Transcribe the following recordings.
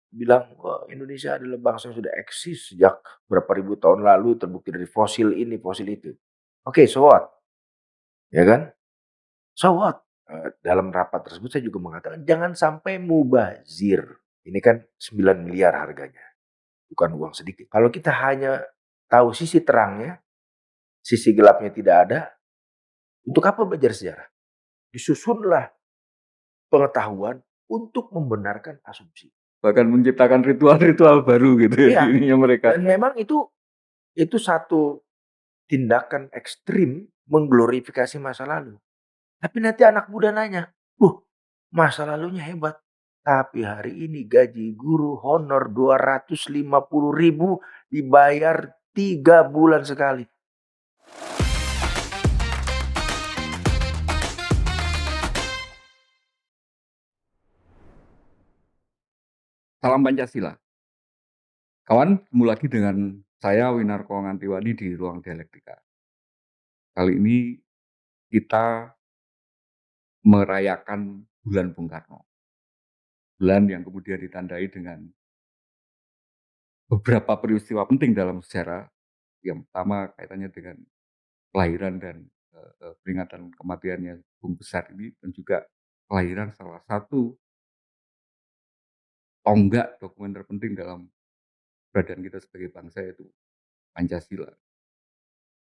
bilang, "Wah, Indonesia adalah bangsa yang sudah eksis sejak berapa ribu tahun lalu, terbukti dari fosil ini, fosil itu." Oke, so what? Ya kan? So what? Dalam rapat tersebut saya juga mengatakan jangan sampai mubazir. Ini kan 9 miliar harganya, bukan uang sedikit. Kalau kita hanya tahu sisi terangnya, sisi gelapnya tidak ada, untuk apa belajar sejarah? Disusunlah pengetahuan untuk membenarkan asumsi. Bahkan menciptakan ritual-ritual baru gitu ya, Iya, ininya mereka. dan memang itu satu tindakan ekstrim mengglorifikasi masa lalu. Tapi nanti anak muda nanya, masa lalunya hebat. Tapi hari ini gaji guru honor 250.000 dibayar 3 bulan sekali." Salam Pancasila. Kawan, ketemu lagi dengan saya Winarko Ngantiwani di Ruang Dialektika. Kali ini kita merayakan bulan Bung Karno. Bulan yang kemudian ditandai dengan beberapa peristiwa penting dalam sejarah. Yang pertama kaitannya dengan kelahiran dan peringatan kematiannya Bung Besar ini, dan juga kelahiran salah satu tonggak dokumen terpenting dalam keberadaan kita sebagai bangsa, yaitu Pancasila.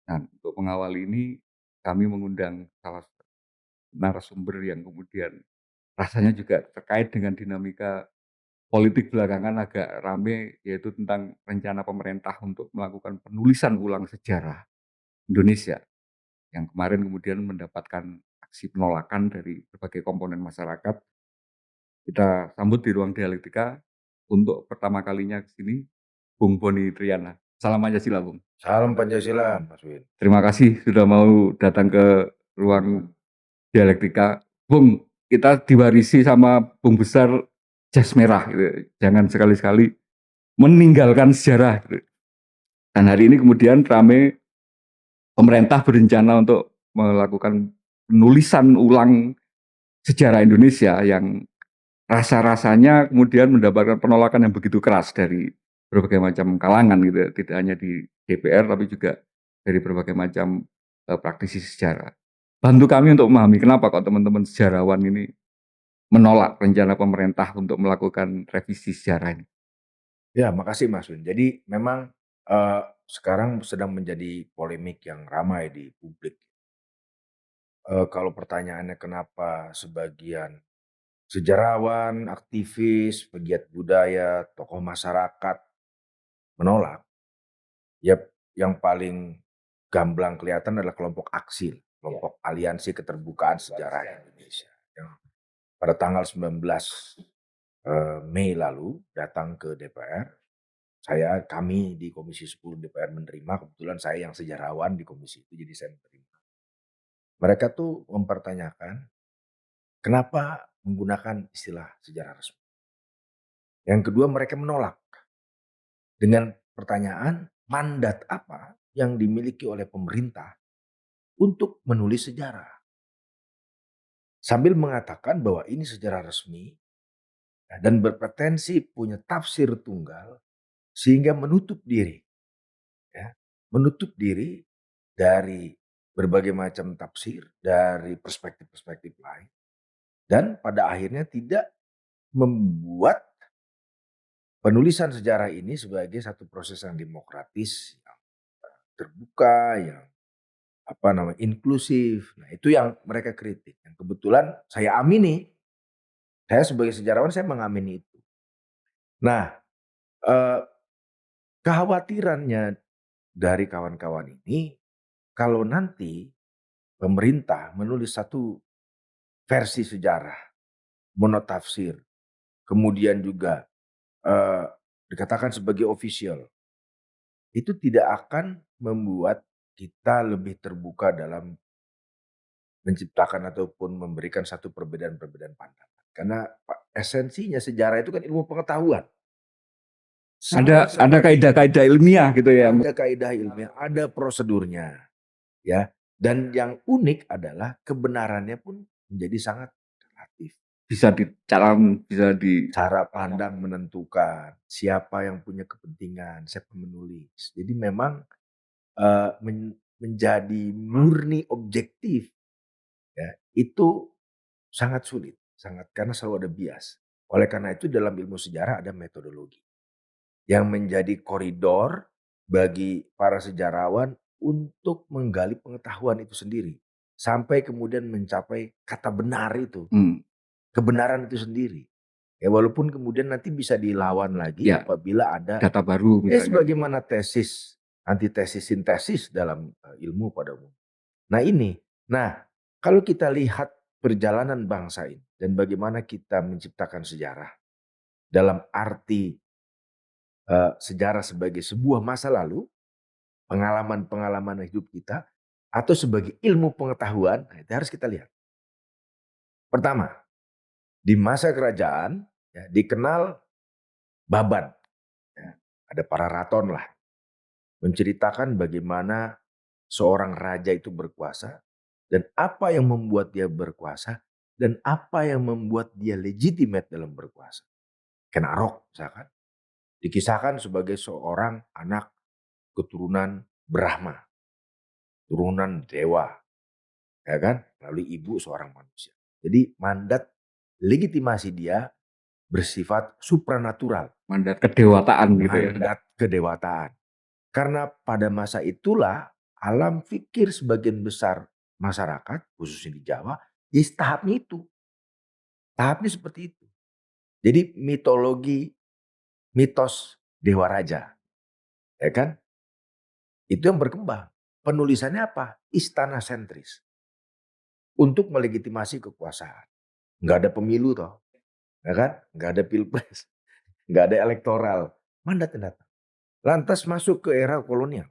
Nah, untuk mengawal ini kami mengundang salah satu narasumber yang kemudian rasanya juga terkait dengan dinamika politik belakangan agak rame, yaitu tentang rencana pemerintah untuk melakukan penulisan ulang sejarah Indonesia, yang kemarin kemudian mendapatkan aksi penolakan dari berbagai komponen masyarakat. Kita sambut di Ruang Dialektika untuk pertama kalinya ke sini Bung Boni Triana. Salam Pancasila, Bung. Salam Pancasila, Mas Win. Terima kasih sudah mau datang ke Ruang Dialektika. Bung, kita diwarisi sama Bung Besar jas merah gitu. Jangan sekali-sekali meninggalkan sejarah gitu. Dan hari ini kemudian rame pemerintah berencana untuk melakukan penulisan ulang sejarah Indonesia yang rasa-rasanya kemudian mendapatkan penolakan yang begitu keras dari berbagai macam kalangan gitu, tidak hanya di DPR tapi juga dari berbagai macam praktisi sejarah. Bantu kami untuk memahami kenapa kok teman-teman sejarawan ini menolak rencana pemerintah untuk melakukan revisi sejarah ini. Ya, makasih Mas Win. Jadi memang sekarang sedang menjadi polemik yang ramai di publik. Kalau pertanyaannya kenapa sebagian sejarawan, aktivis, pegiat budaya, tokoh masyarakat menolak, ya yang paling gamblang kelihatan adalah kelompok AKSIL, kelompok Aliansi Keterbukaan Sejarah Indonesia, yang pada tanggal 19 Mei lalu datang ke DPR. Kami di Komisi 10 DPR menerima, kebetulan saya yang sejarawan di komisi itu, jadi saya menerima. Mereka tuh mempertanyakan kenapa menggunakan istilah sejarah resmi. Yang kedua, mereka menolak dengan pertanyaan mandat apa yang dimiliki oleh pemerintah untuk menulis sejarah. Sambil mengatakan bahwa ini sejarah resmi dan berpretensi punya tafsir tunggal sehingga menutup diri, ya, menutup diri dari berbagai macam tafsir, dari perspektif-perspektif lain, dan pada akhirnya tidak membuat penulisan sejarah ini sebagai satu proses yang demokratis, yang terbuka, yang inklusif. Nah, itu yang mereka kritik. Yang kebetulan saya amini. Saya sebagai sejarawan saya mengamini itu. Nah, kekhawatirannya dari kawan-kawan ini, kalau nanti pemerintah menulis satu versi sejarah monotafsir, kemudian juga dikatakan sebagai official, itu tidak akan membuat kita lebih terbuka dalam menciptakan ataupun memberikan satu perbedaan-perbedaan pandangan. Karena esensinya sejarah itu kan ilmu pengetahuan. Ada kaidah-kaidah ilmiah gitu ya. Ada kaidah ilmiah, ada prosedurnya, ya. Dan yang unik adalah kebenarannya pun menjadi sangat relatif. bisa bisa di cara pandang menentukan siapa yang punya kepentingan, siapa menulis. Jadi memang menjadi murni objektif ya, itu sangat sulit, sangat karena selalu ada bias. Oleh karena itu dalam ilmu sejarah ada metodologi yang menjadi koridor bagi para sejarawan untuk menggali pengetahuan itu sendiri sampai kemudian mencapai kata benar itu, kebenaran itu sendiri. Ya walaupun kemudian nanti bisa dilawan lagi ya apabila ada data baru misalnya. sebagaimana tesis, antitesis, sintesis dalam ilmu pada umumnya. Nah ini, kalau kita lihat perjalanan bangsa ini dan bagaimana kita menciptakan sejarah dalam arti sejarah sebagai sebuah masa lalu, pengalaman-pengalaman hidup kita, atau sebagai ilmu pengetahuan, nah itu harus kita lihat. Pertama, di masa kerajaan ya, dikenal Baban, ya, ada para raton lah, menceritakan bagaimana seorang raja itu berkuasa dan apa yang membuat dia berkuasa dan apa yang membuat dia legitimate dalam berkuasa. Kenarok misalkan dikisahkan sebagai seorang anak keturunan Brahma, turunan dewa, ya kan? Lalu ibu seorang manusia. Jadi mandat legitimasi dia bersifat supranatural, Mandat kedewataan gitu ya. mandat kedewataan. Karena pada masa itulah alam fikir sebagian besar masyarakat, khususnya di Jawa, ya tahapnya itu. Tahapnya seperti itu. Jadi mitologi, mitos Dewa Raja, ya kan? Itu yang berkembang. Penulisannya apa? Istana sentris. Untuk melegitimasi kekuasaan. Nggak ada pemilu toh, ya kan? Nggak ada pilpres, nggak ada elektoral. Mandat yang datang. Lantas masuk ke era kolonial.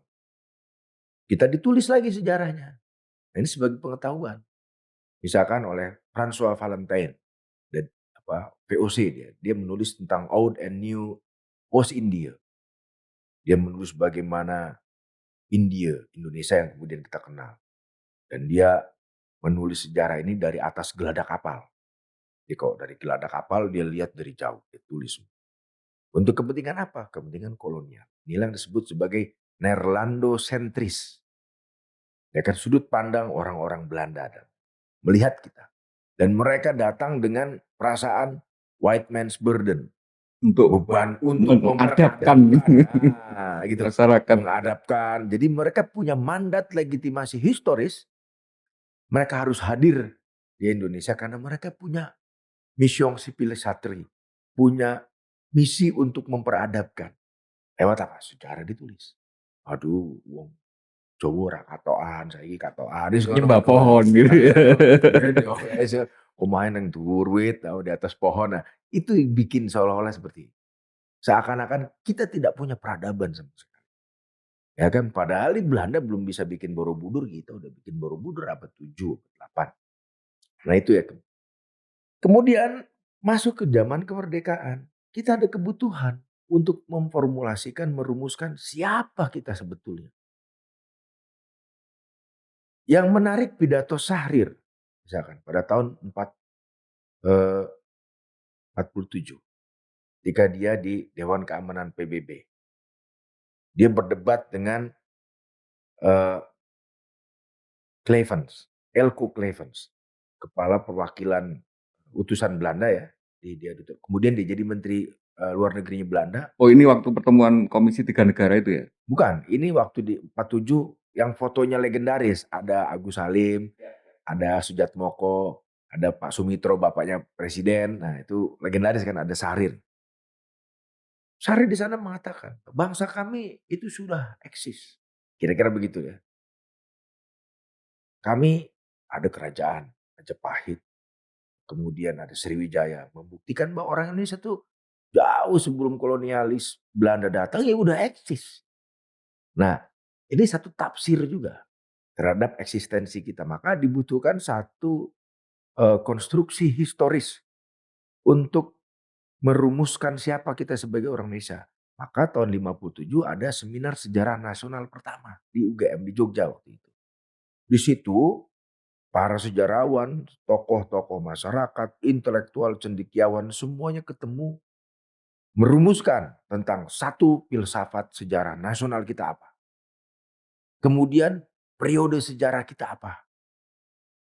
Kita ditulis lagi sejarahnya. Nah, ini sebagai pengetahuan. Misalkan oleh François Valentine dan VOC dia. Dia menulis tentang Old and New Post India. Dia menulis bagaimana Indonesia yang kemudian kita kenal. Dan dia menulis sejarah ini dari atas geladak kapal. Jadi kalau dari geladak kapal dia lihat dari jauh, dia tulis. Untuk kepentingan apa? Kepentingan kolonial. Inilah yang disebut sebagai Nerlandosentris. Ya kan sudut pandang orang-orang Belanda dan melihat kita. Dan mereka datang dengan perasaan white man's burden. Untuk Beban untuk mengadapkan gitu. masyarakat. Mengadapkan. Jadi mereka punya mandat legitimasi historis. Mereka harus hadir di Indonesia karena mereka punya mission civilisatory. Punya misi untuk memperadabkan. Lewat apa? Sejarah ditulis. Aduh, wong Jawa ora katokan, saiki katokan. Nyembah pohon gitu ya. Omahe nang dhuwur wit, di atas pohon. Nah, itu bikin seolah-olah seperti seakan-akan kita tidak punya peradaban sama sekali. Ya kan, padahal di Belanda belum bisa bikin Borobudur, kita udah bikin Borobudur abad 7, abad 8. Nah itu ya. Kemudian masuk ke zaman kemerdekaan. Kita ada kebutuhan untuk memformulasikan, merumuskan siapa kita sebetulnya. Yang menarik pidato Syahrir, misalkan pada tahun 47, ketika dia di Dewan Keamanan PBB. Dia berdebat dengan Clevens, Elko Clevens, kepala perwakilan utusan Belanda ya. Kemudian dia jadi menteri luar negerinya Belanda. Oh ini waktu pertemuan Komisi 3 Negara itu ya? Bukan, ini waktu di 47 yang fotonya legendaris. Ada Agus Salim, ada Sujatmoko, ada Pak Sumitro bapaknya presiden. Nah itu legendaris kan, ada Syahrir. Syahrir di sana mengatakan, bangsa kami itu sudah eksis. Kira-kira begitu ya. Kami ada kerajaan Majapahit, kemudian ada Sriwijaya, membuktikan bahwa orang Indonesia itu jauh sebelum kolonialis Belanda datang ya udah eksis. Nah, ini satu tafsir juga terhadap eksistensi kita. Maka dibutuhkan satu konstruksi historis untuk merumuskan siapa kita sebagai orang Indonesia. Maka tahun 57 ada seminar sejarah nasional pertama di UGM di Jogja waktu itu. Di situ para sejarawan, tokoh-tokoh masyarakat, intelektual, cendekiawan, semuanya ketemu merumuskan tentang satu filsafat sejarah nasional kita apa. Kemudian periode sejarah kita apa.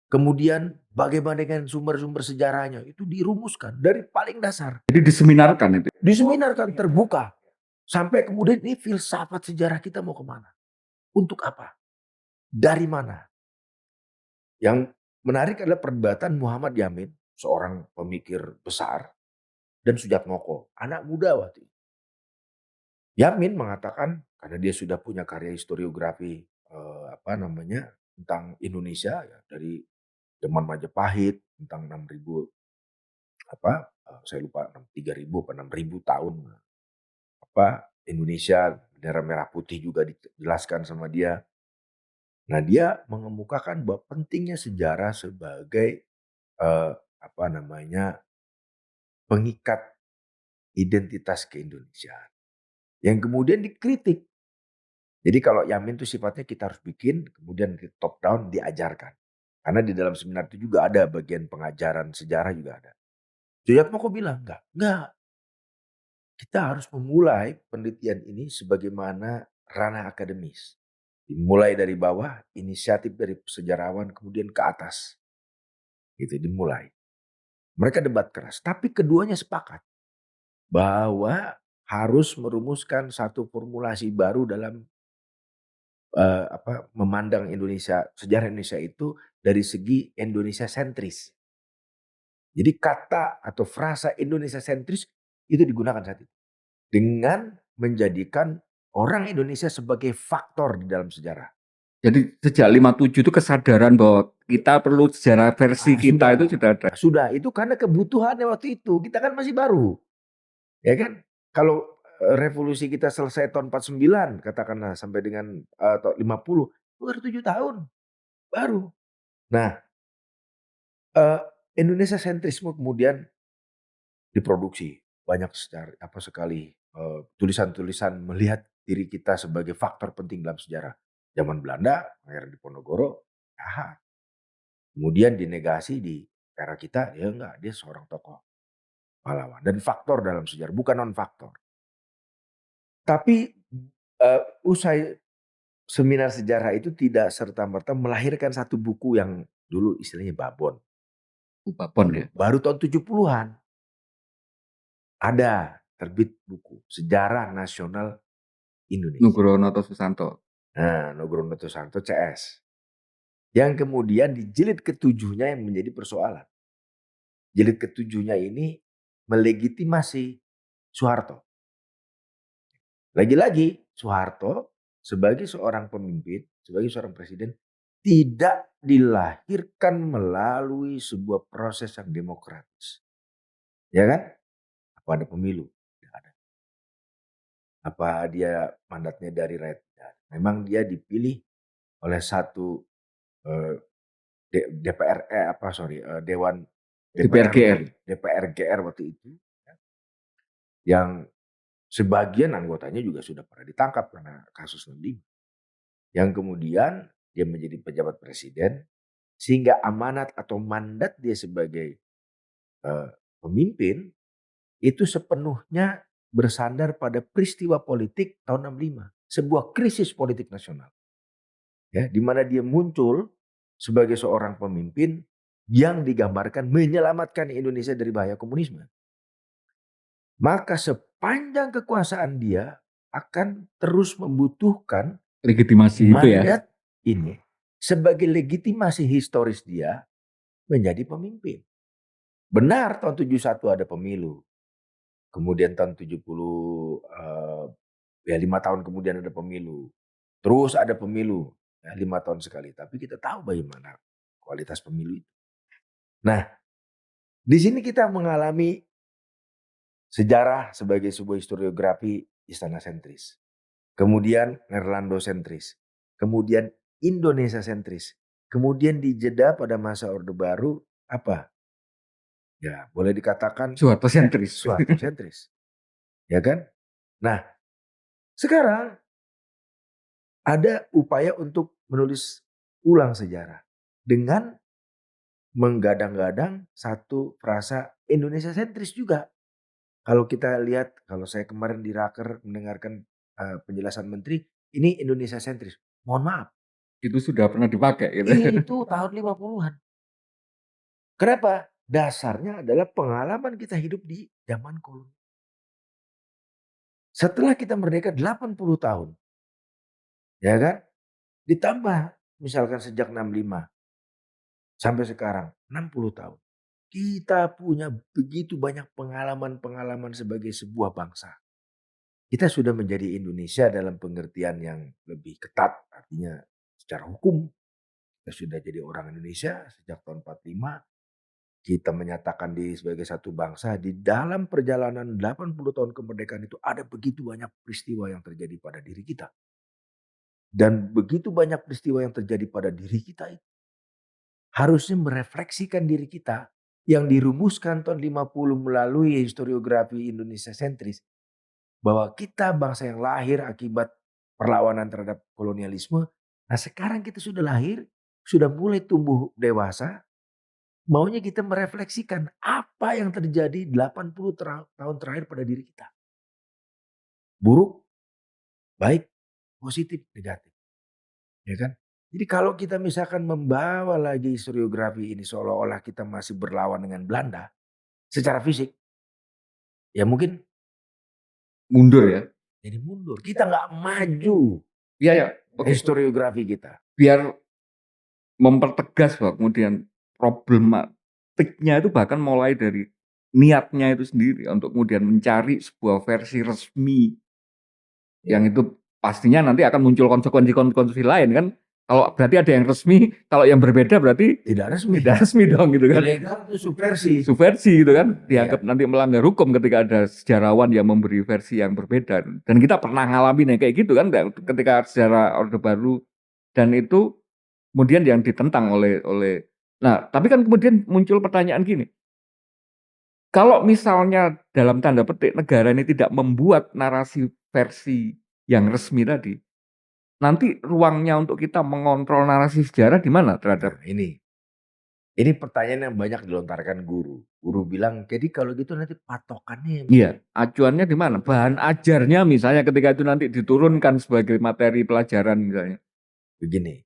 Kemudian bagaimana dengan sumber-sumber sejarahnya itu dirumuskan dari paling dasar. Jadi diseminarkan itu. Diseminarkan terbuka. Sampai kemudian ini filsafat sejarah kita mau kemana? Untuk apa? Dari mana? Yang menarik adalah perdebatan Muhammad Yamin, seorang pemikir besar, dan Sujatmoko, anak muda waktu itu. Yamin mengatakan karena dia sudah punya karya historiografi tentang Indonesia ya, dari zaman Majapahit tentang 6.000 saya lupa 3.000 atau 6.000 tahun Indonesia, bendera merah putih juga dijelaskan sama dia. Nah, dia mengemukakan bahwa pentingnya sejarah sebagai eh, pengikat identitas keindonesiaan yang kemudian dikritik. Jadi kalau Yamin itu sifatnya kita harus bikin, kemudian di top down diajarkan. Karena di dalam seminar itu juga ada bagian pengajaran sejarah juga ada. Sujatmoko bilang, enggak. Kita harus memulai penelitian ini sebagaimana ranah akademis. Dimulai dari bawah, inisiatif dari sejarawan, kemudian ke atas. Itu dimulai. Mereka debat keras, tapi keduanya sepakat bahwa harus merumuskan satu formulasi baru dalam memandang Indonesia, sejarah Indonesia itu dari segi Indonesia sentris. Jadi kata atau frasa Indonesia sentris itu digunakan saat itu. Dengan menjadikan orang Indonesia sebagai faktor di dalam sejarah. Jadi sejak 57 itu kesadaran bahwa kita perlu sejarah versi kita itu sudah ada. Sudah, itu karena kebutuhannya waktu itu. Kita kan masih baru. Ya kan? Kalau revolusi kita selesai tahun 49, katakanlah sampai dengan 50, baru 7 tahun. Baru. Nah, Indonesia sentrisme kemudian diproduksi. Banyak sekali tulisan-tulisan melihat diri kita sebagai faktor penting dalam sejarah. Zaman Belanda, Pangeran Diponegoro, jahat. Kemudian dinegasi di era kita, ya enggak, dia seorang tokoh pahlawan. Dan faktor dalam sejarah, bukan non-faktor. Tapi usai seminar sejarah itu tidak serta-merta melahirkan satu buku yang dulu istilahnya babon. Babon ya. Baru tahun 70-an. Ada terbit buku Sejarah Nasional Indonesia. Nugroho Noto Susanto. Nah, Nugroho Noto Susanto CS. Yang kemudian di jilid ke-7-nya yang menjadi persoalan. Jilid ke-7-nya ini melegitimasi Soeharto. Lagi-lagi Soeharto sebagai seorang pemimpin, sebagai seorang presiden tidak dilahirkan melalui sebuah proses yang demokratis. Ya kan? Apa ada pemilu? Tidak ada. Apa dia mandatnya dari rakyat? Memang dia dipilih oleh satu Dewan DPR GR waktu itu, yang sebagian anggotanya juga sudah pernah ditangkap karena kasus 65. Yang kemudian dia menjadi pejabat presiden, sehingga amanat atau mandat dia sebagai pemimpin itu sepenuhnya bersandar pada peristiwa politik tahun 65, sebuah krisis politik nasional. Ya, di mana dia muncul sebagai seorang pemimpin yang digambarkan menyelamatkan Indonesia dari bahaya komunisme. Maka sepanjang kekuasaan dia akan terus membutuhkan legitimasi itu ya. mandat ini sebagai legitimasi historis dia menjadi pemimpin. Benar tahun 71 ada pemilu. Kemudian tahun 70 5 tahun kemudian ada pemilu. Terus ada pemilu ya, 5 tahun sekali. Tapi kita tahu bagaimana kualitas pemilu itu. Nah, di sini kita mengalami sejarah sebagai sebuah historiografi istana sentris. Kemudian Nerlando sentris. Kemudian Indonesia sentris. Kemudian di jeda pada masa Orde Baru apa? Ya, boleh dikatakan Soeharto sentris. Soeharto sentris. Ya kan? Nah, sekarang ada upaya untuk menulis ulang sejarah dengan menggadang-gadang satu frasa Indonesia sentris juga. Kalau kita lihat, kalau saya kemarin di Raker mendengarkan penjelasan menteri, ini Indonesia sentris. Mohon maaf, Itu sudah pernah dipakai gitu. itu tahun 50-an. Kenapa? Dasarnya adalah pengalaman kita hidup di zaman kolonial. Setelah kita merdeka 80 tahun, ya kan? Ditambah misalkan sejak 65 sampai sekarang 60 tahun. Kita punya begitu banyak pengalaman-pengalaman sebagai sebuah bangsa. Kita sudah menjadi Indonesia dalam pengertian yang lebih ketat, artinya secara hukum. Kita sudah jadi orang Indonesia sejak tahun 45. Kita menyatakan diri sebagai satu bangsa. Di dalam perjalanan 80 tahun kemerdekaan itu ada begitu banyak peristiwa yang terjadi pada diri kita. Dan begitu banyak peristiwa yang terjadi pada diri kita itu harusnya merefleksikan diri kita yang dirumuskan tahun 50 melalui historiografi Indonesia sentris. Bahwa kita bangsa yang lahir akibat perlawanan terhadap kolonialisme. Nah sekarang kita sudah lahir, sudah mulai tumbuh dewasa. Maunya kita merefleksikan apa yang terjadi 80 tahun terakhir pada diri kita. Buruk, baik, positif, negatif. Ya kan? Jadi kalau kita misalkan membawa lagi historiografi ini seolah-olah kita masih berlawan dengan Belanda secara fisik, ya mungkin Mundur ya. jadi mundur. Kita nggak maju Iya ya. Oke. historiografi kita. Biar mempertegas bahwa kemudian problematiknya itu bahkan mulai dari niatnya itu sendiri untuk kemudian mencari sebuah versi resmi yang itu pastinya nanti akan muncul konsekuensi lain kan. Kalau berarti ada yang resmi, kalau yang berbeda berarti Tidak resmi. tidak resmi dong gitu kan. Ilegal itu subversi. Subversi gitu kan, dianggap Iya. nanti melanggar hukum ketika ada sejarawan yang memberi versi yang berbeda. Dan kita pernah ngalamin yang kayak gitu kan, ketika sejarah Orde Baru dan itu kemudian yang ditentang oleh. Nah, tapi kan kemudian muncul pertanyaan gini. Kalau misalnya dalam tanda petik negara ini tidak membuat narasi versi yang resmi tadi, nanti ruangnya untuk kita mengontrol narasi sejarah di mana terhadap Nah, ini pertanyaan yang banyak dilontarkan guru. Guru bilang, jadi kalau gitu nanti patokannya iya, acuannya di mana? Bahan ajarnya misalnya ketika itu nanti diturunkan sebagai materi pelajaran misalnya. begini.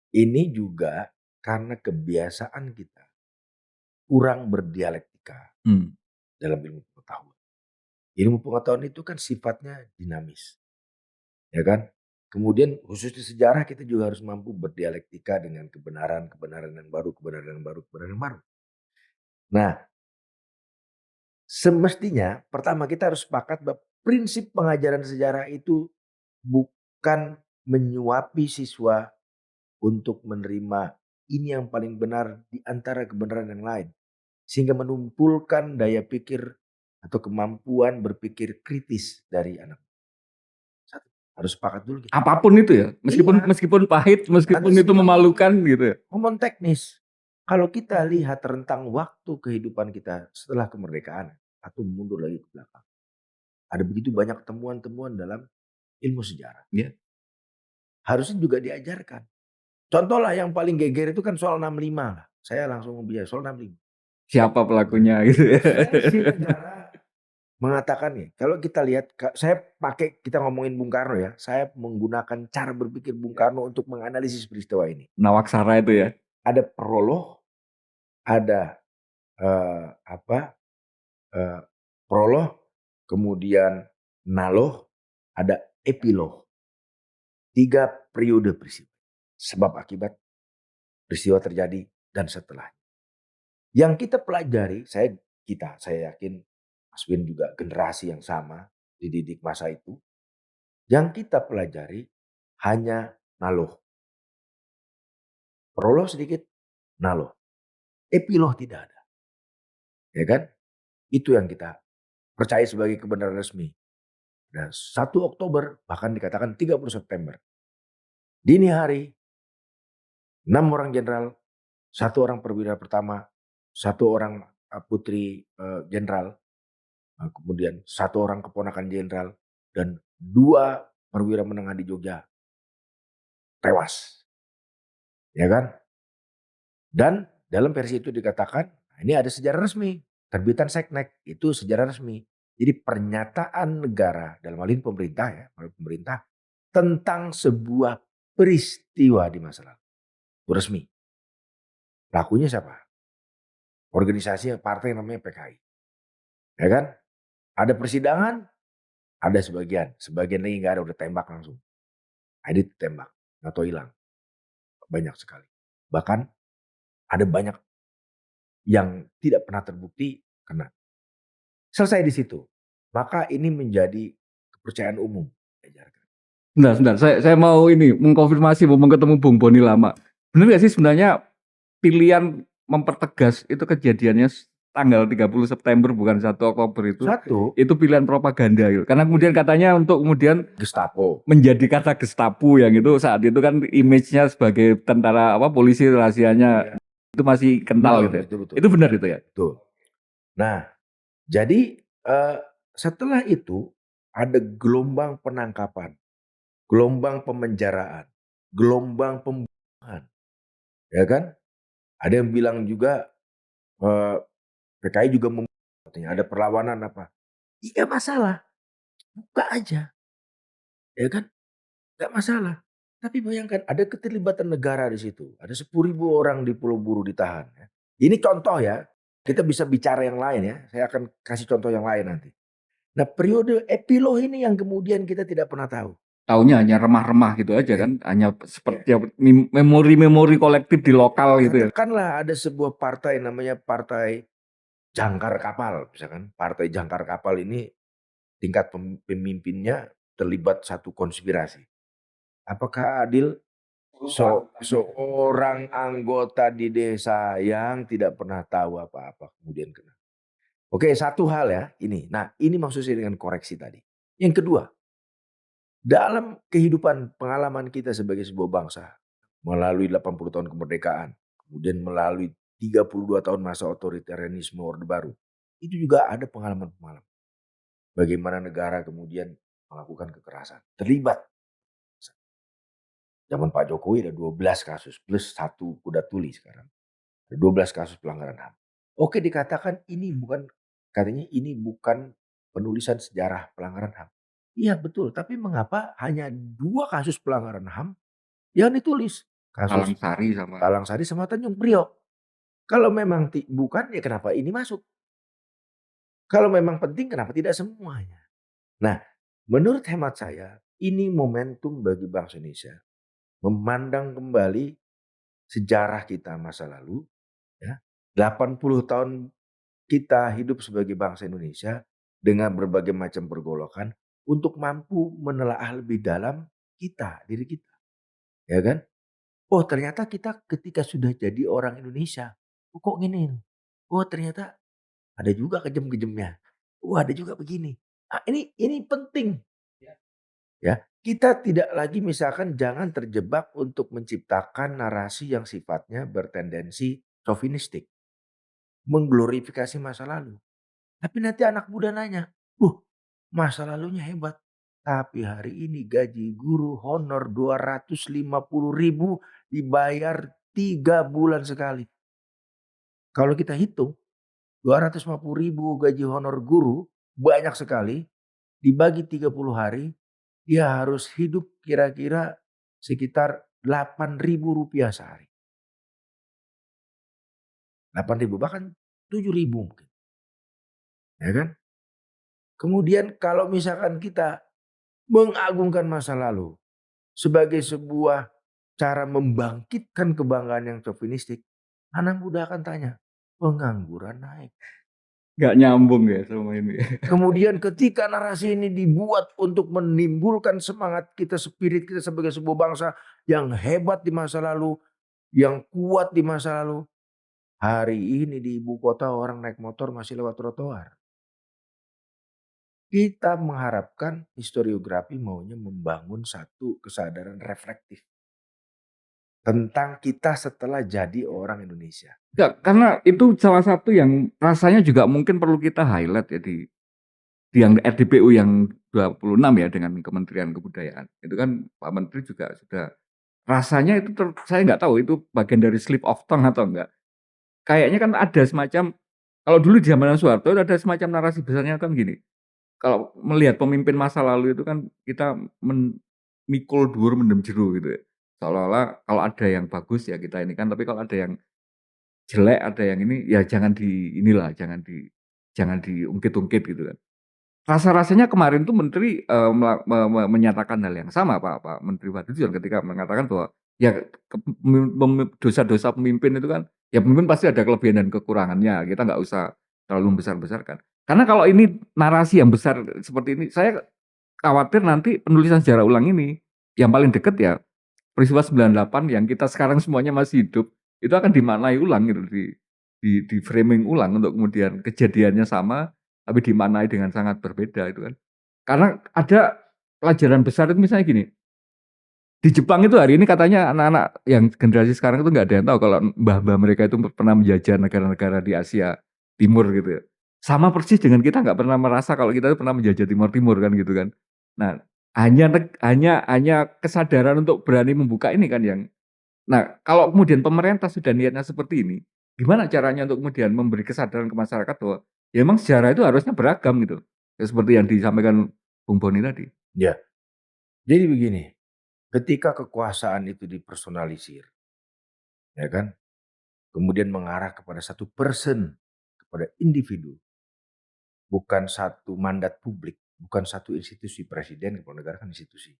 Ini juga karena kebiasaan kita kurang berdialektika dalam ilmu pengetahuan. Ilmu pengetahuan itu kan sifatnya dinamis. Ya kan? Kemudian khusus di sejarah kita juga harus mampu berdialektika dengan kebenaran yang baru, kebenaran yang baru, kebenaran yang baru. Nah, semestinya pertama kita harus sepakat bahwa prinsip pengajaran sejarah itu bukan menyuapi siswa untuk menerima ini yang paling benar di antara kebenaran yang lain. Sehingga menumpulkan daya pikir atau kemampuan berpikir kritis dari anak. Satu, harus sepakat dulu kita. Apapun itu ya, meskipun pahit, meskipun itu memalukan gitu ya. Ngomong teknis. Kalau kita lihat rentang waktu kehidupan kita setelah kemerdekaan atau mundur lagi ke belakang. Ada begitu banyak temuan-temuan dalam ilmu sejarah. Ya. Harusnya juga diajarkan. Contoh lah yang paling geger itu kan soal 65 lah. Saya langsung bilang soal 65. Siapa pelakunya gitu ya. Versi negara mengatakan nih, kalau kita lihat, kita ngomongin Bung Karno ya, saya menggunakan cara berpikir Bung Karno untuk menganalisis peristiwa ini. Nawaksara itu ya. Ada prolog, ada prolog, kemudian naloh, ada epilog. 3 periode peristiwa. Sebab akibat peristiwa terjadi dan setelah. Yang kita pelajari, saya yakin Mas Win juga generasi yang sama, dididik masa itu. Yang kita pelajari hanya naloh. Prolog sedikit, naloh. Epilog tidak ada. Ya kan? Itu yang kita percaya sebagai kebenaran resmi. Dan 1 Oktober, bahkan dikatakan 30 September. Dini hari, 6 orang jenderal, 1 orang perwira pertama, 1 orang putri jenderal, kemudian 1 orang keponakan jenderal, dan 2 perwira menengah di Jogja tewas. Ya kan? Dan Dalam versi itu dikatakan, ini ada sejarah resmi, terbitan Seknek itu sejarah resmi. Jadi pernyataan negara dalam hal ini pemerintah ya, pemerintah tentang sebuah peristiwa di masa lalu. Itu resmi. Pelakunya siapa? Organisasi partai namanya PKI. Ya kan? Ada persidangan, ada sebagian lagi nggak ada, udah tembak langsung. Ada tembak atau hilang. Banyak sekali. Bahkan ada banyak yang tidak pernah terbukti kena. Selesai di situ. Maka ini menjadi kepercayaan umum. Sebentar, saya mau ini mengkonfirmasi, mau ketemu Bung Boni lama. Benar nggak sih sebenarnya pilihan mempertegas itu kejadiannya tanggal 30 September bukan 1 Oktober itu pilihan propaganda gitu. Karena kemudian katanya untuk kemudian Gestapo menjadi kata Gestapo yang itu saat itu kan image-nya sebagai tentara polisi rahasianya itu masih kental gitu. Betul. Itu benar itu ya? Betul. Nah, jadi setelah itu ada gelombang penangkapan, gelombang pemenjaraan, gelombang pembunuhan, ya kan? Ada yang bilang juga PKI juga ada perlawanan apa? Iya masalah, buka aja, ya kan? Gak masalah. Tapi bayangkan ada keterlibatan negara di situ, ada 10.000 orang di Pulau Buru ditahan. Ya. Ini contoh ya, kita bisa bicara yang lain ya. Saya akan kasih contoh yang lain nanti. Nah periode epilog ini yang kemudian kita tidak pernah tahu. Taunya hanya remah-remah gitu aja kan, hanya seperti memori-memori kolektif di lokal gitu ya. Katakanlah ada sebuah partai namanya Partai Jangkar Kapal, misalkan Partai Jangkar Kapal ini tingkat pemimpinnya terlibat satu konspirasi. Apakah adil seorang anggota di desa yang tidak pernah tahu apa-apa kemudian kena? Oke, satu hal ya ini. Nah, ini maksud saya dengan koreksi tadi. Yang kedua, dalam kehidupan pengalaman kita sebagai sebuah bangsa, melalui 80 tahun kemerdekaan, kemudian melalui 32 tahun masa otoritarianisme Orde Baru, itu juga ada pengalaman-pengalaman. Bagaimana negara kemudian melakukan kekerasan, terlibat. Zaman Pak Jokowi ada 12 kasus, plus 1 kuda tuli sekarang. Ada 12 kasus pelanggaran HAM. Oke, dikatakan katanya ini bukan penulisan sejarah pelanggaran HAM. Iya betul, tapi mengapa hanya 2 kasus pelanggaran HAM yang ditulis? Kasus Talang Sari sama Tanjung Priok. Kalau memang bukan, ya kenapa ini masuk? Kalau memang penting, kenapa tidak semuanya? Nah, menurut hemat saya, ini momentum bagi bangsa Indonesia memandang kembali sejarah kita masa lalu, ya. 80 tahun kita hidup sebagai bangsa Indonesia dengan berbagai macam pergolakan untuk mampu menelaah lebih dalam diri kita. Ya kan? Oh, ternyata kita ketika sudah jadi orang Indonesia, kok gini? Oh, ternyata ada juga kejem-kejemnya. Oh, ada juga begini. Nah, ini penting. Ya, kita tidak lagi misalkan jangan terjebak untuk menciptakan narasi yang sifatnya bertendensi chauvinistik, mengglorifikasi masa lalu. Tapi nanti anak muda nanya, masa lalunya hebat. Tapi hari ini gaji guru honor 250.000 dibayar 3 bulan sekali. Kalau kita hitung 250.000 gaji honor guru banyak sekali, dibagi 30 hari, dia harus hidup kira-kira sekitar 8.000 rupiah sehari. 8.000 bahkan 7.000 mungkin. Ya kan? Kemudian kalau misalkan kita mengagungkan masa lalu sebagai sebuah cara membangkitkan kebanggaan yang chauvinistik, anak muda akan tanya, pengangguran naik. Gak nyambung ya selama ini. Kemudian ketika narasi ini dibuat untuk menimbulkan semangat kita, spirit kita sebagai sebuah bangsa yang hebat di masa lalu, yang kuat di masa lalu. Hari ini di ibu kota orang naik motor masih lewat trotoar. Kita mengharapkan historiografi maunya membangun satu kesadaran reflektif tentang kita setelah jadi orang Indonesia. Ya, karena itu salah satu yang rasanya juga mungkin perlu kita highlight ya di yang RDPU yang 26 ya dengan Kementerian Kebudayaan. Itu kan Pak Menteri juga sudah rasanya itu saya nggak tahu itu bagian dari slip of tongue atau enggak. kayaknya kan ada semacam, kalau dulu di zaman Soeharto itu ada semacam narasi besarnya kan gini, kalau melihat pemimpin masa lalu itu kan kita mikul dhuwur mendem jero gitu ya. Seolah-olah kalau ada yang bagus ya kita ini kan, tapi kalau ada yang jelek, ada yang ini, ya jangan di inilah, jangan diungkit-ungkit gitu kan. Rasa-rasanya kemarin tuh Menteri, menyatakan hal yang sama Pak Menteri Fadlizon ketika mengatakan bahwa ya dosa-dosa pemimpin itu kan, ya pemimpin pasti ada kelebihan dan kekurangannya, kita nggak usah terlalu membesar-besarkan. Karena kalau ini narasi yang besar seperti ini, saya khawatir nanti penulisan sejarah ulang ini, yang paling dekat ya peristiwa 98 yang kita sekarang semuanya masih hidup, itu akan dimaknai ulang gitu, di framing ulang untuk kemudian kejadiannya sama, tapi dimaknai dengan sangat berbeda itu kan. Karena ada pelajaran besar itu misalnya gini, di Jepang itu hari ini katanya anak-anak yang generasi sekarang itu nggak ada yang tahu kalau mbah-mbah mereka itu pernah menjajah negara-negara di Asia Timur gitu ya. Sama persis dengan kita nggak pernah merasa kalau kita itu pernah menjajah Timur Timur kan gitu kan. Nah, hanya kesadaran untuk berani membuka ini kan yang, nah, kalau kemudian pemerintah sudah niatnya seperti ini, gimana caranya untuk kemudian memberi kesadaran ke masyarakat bahwa ya memang sejarah itu harusnya beragam gitu. Ya seperti yang disampaikan Bung Boni tadi. Ya, jadi begini, ketika kekuasaan itu dipersonalisir, ya kan, kemudian mengarah kepada satu person, kepada individu, bukan satu mandat publik, bukan satu institusi. Presiden, kepala negara kan institusi.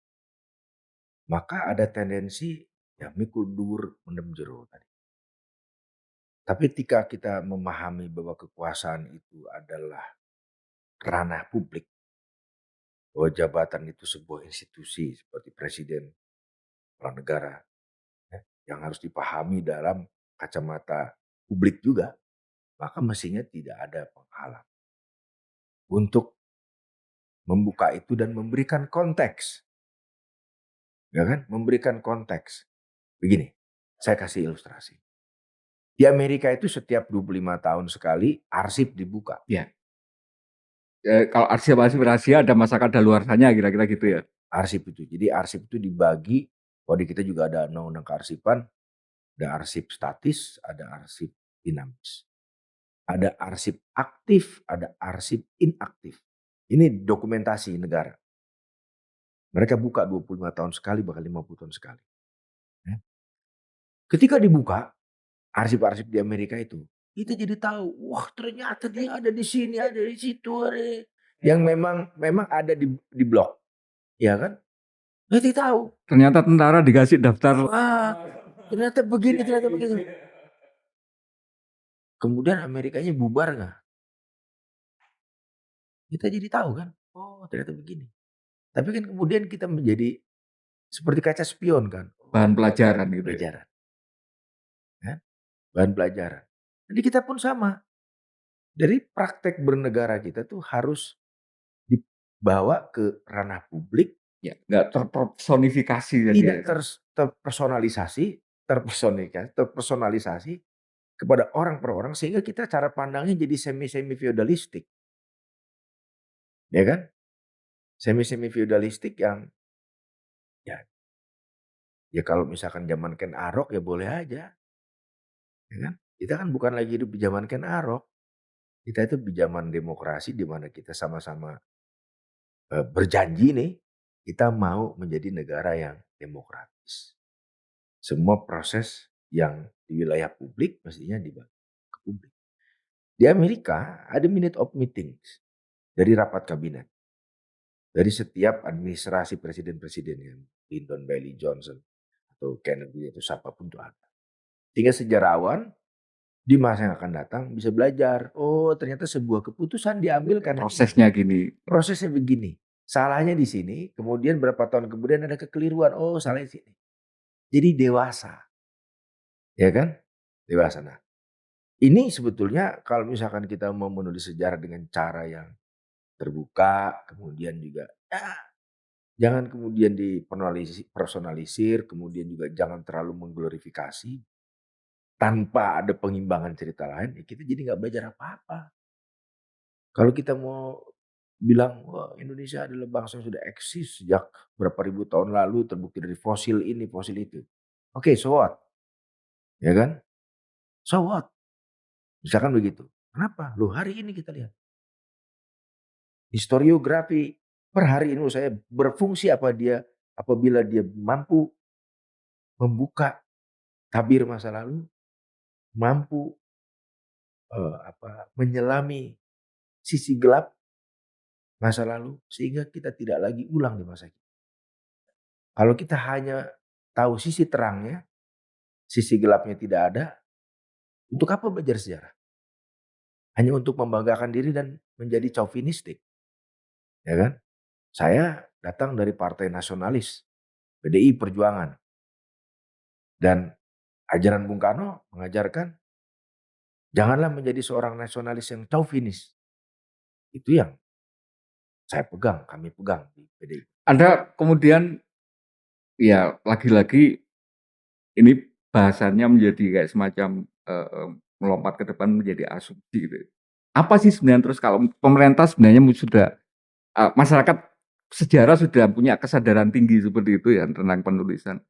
Maka ada tendensi ya mikul dur mendem jero tadi. Tapi ketika kita memahami bahwa kekuasaan itu adalah ranah publik, bahwa jabatan itu sebuah institusi seperti presiden, kepala negara, ya, yang harus dipahami dalam kacamata publik juga, maka mestinya tidak ada penghalang untuk membuka itu dan memberikan konteks. Ya kan? Memberikan konteks. Begini, saya kasih ilustrasi. Di Amerika itu setiap 25 tahun sekali arsip dibuka. Ya. Kalau arsip-arsip rahasia ada masa kadaluarsanya kira-kira gitu ya. Arsip itu. Jadi arsip itu dibagi, kalau di kita juga ada undang-undang kearsipan, ada arsip statis, ada arsip dinamis. Ada arsip aktif, ada arsip inaktif. Ini dokumentasi negara. Mereka buka 25 tahun sekali, bahkan 50 tahun sekali. Ya. Ketika dibuka, arsip-arsip di Amerika itu, kita jadi tahu, wah ternyata dia ada di sini, ada di situ, ada yang memang ada di blok, ya kan? Kita tahu, Ternyata tentara dikasih daftar. wah ternyata begini, ternyata begitu. Kemudian Amerikanya bubar nggak? Kita jadi tahu kan, oh ternyata begini. Tapi kan kemudian kita menjadi seperti kaca spion kan, Bahan pelajaran gitu ya. pelajaran, kan? Bahan pelajaran. Jadi kita pun sama. Dari praktek bernegara kita tuh harus dibawa ke ranah publik, Ya, nggak terpersonifikasi tadi tidak ya. terpersonalisasi kepada orang per orang sehingga kita cara pandangnya jadi semi feudalistik, ya kan? Semi feudalistik yang ya ya kalau misalkan zaman Ken Arok ya boleh aja, ya kan? Kita kan bukan lagi hidup di zaman Ken Arok. Kita itu di zaman demokrasi di mana kita sama-sama berjanji nih kita mau menjadi negara yang demokratis. Semua proses yang di wilayah publik mestinya dibagi ke publik. Di Amerika ada minute of meetings dari rapat kabinet. Dari setiap administrasi presiden-presiden yang Lyndon Bailey Johnson atau Kennedy atau siapapun itu ada. Sehingga sejarawan di masa yang akan datang bisa belajar. Oh ternyata sebuah keputusan diambil karena Prosesnya gini. prosesnya begini. Salahnya di sini, kemudian berapa tahun kemudian ada kekeliruan. Oh salahnya di sini. Jadi dewasa. Ya kan? Dewasa. Nah, ini sebetulnya kalau misalkan kita mau menulis sejarah dengan cara yang terbuka, kemudian juga ya, jangan kemudian dipersonalisir, kemudian juga jangan terlalu mengglorifikasi tanpa ada pengimbangan cerita lain, ya kita jadi nggak belajar apa-apa. Kalau kita mau bilang, wah Indonesia adalah bangsa yang sudah eksis sejak berapa ribu tahun lalu, terbukti dari fosil ini, fosil itu. Oke, so what? Ya kan? So what? Misalkan begitu. Kenapa? Loh hari ini kita lihat. Historiografi per hari ini menurut saya berfungsi apabila dia mampu membuka tabir masa lalu, mampu menyelami sisi gelap masa lalu sehingga kita tidak lagi ulang di masa kini. Kalau kita hanya tahu sisi terangnya, sisi gelapnya tidak ada, untuk apa belajar sejarah? Hanya untuk membanggakan diri dan menjadi chauvinistik, ya kan? Saya datang dari partai nasionalis, PDI Perjuangan, dan ajaran Bung Karno mengajarkan janganlah menjadi seorang nasionalis yang chauvinis. Itu yang saya pegang, kami pegang di PDI. Anda kemudian ya lagi-lagi ini bahasannya menjadi kayak semacam melompat ke depan menjadi asumsi gitu. Apa sih sebenarnya terus kalau pemerintah sebenarnya sudah masyarakat sejarah sudah punya kesadaran tinggi seperti itu ya tentang penulisan.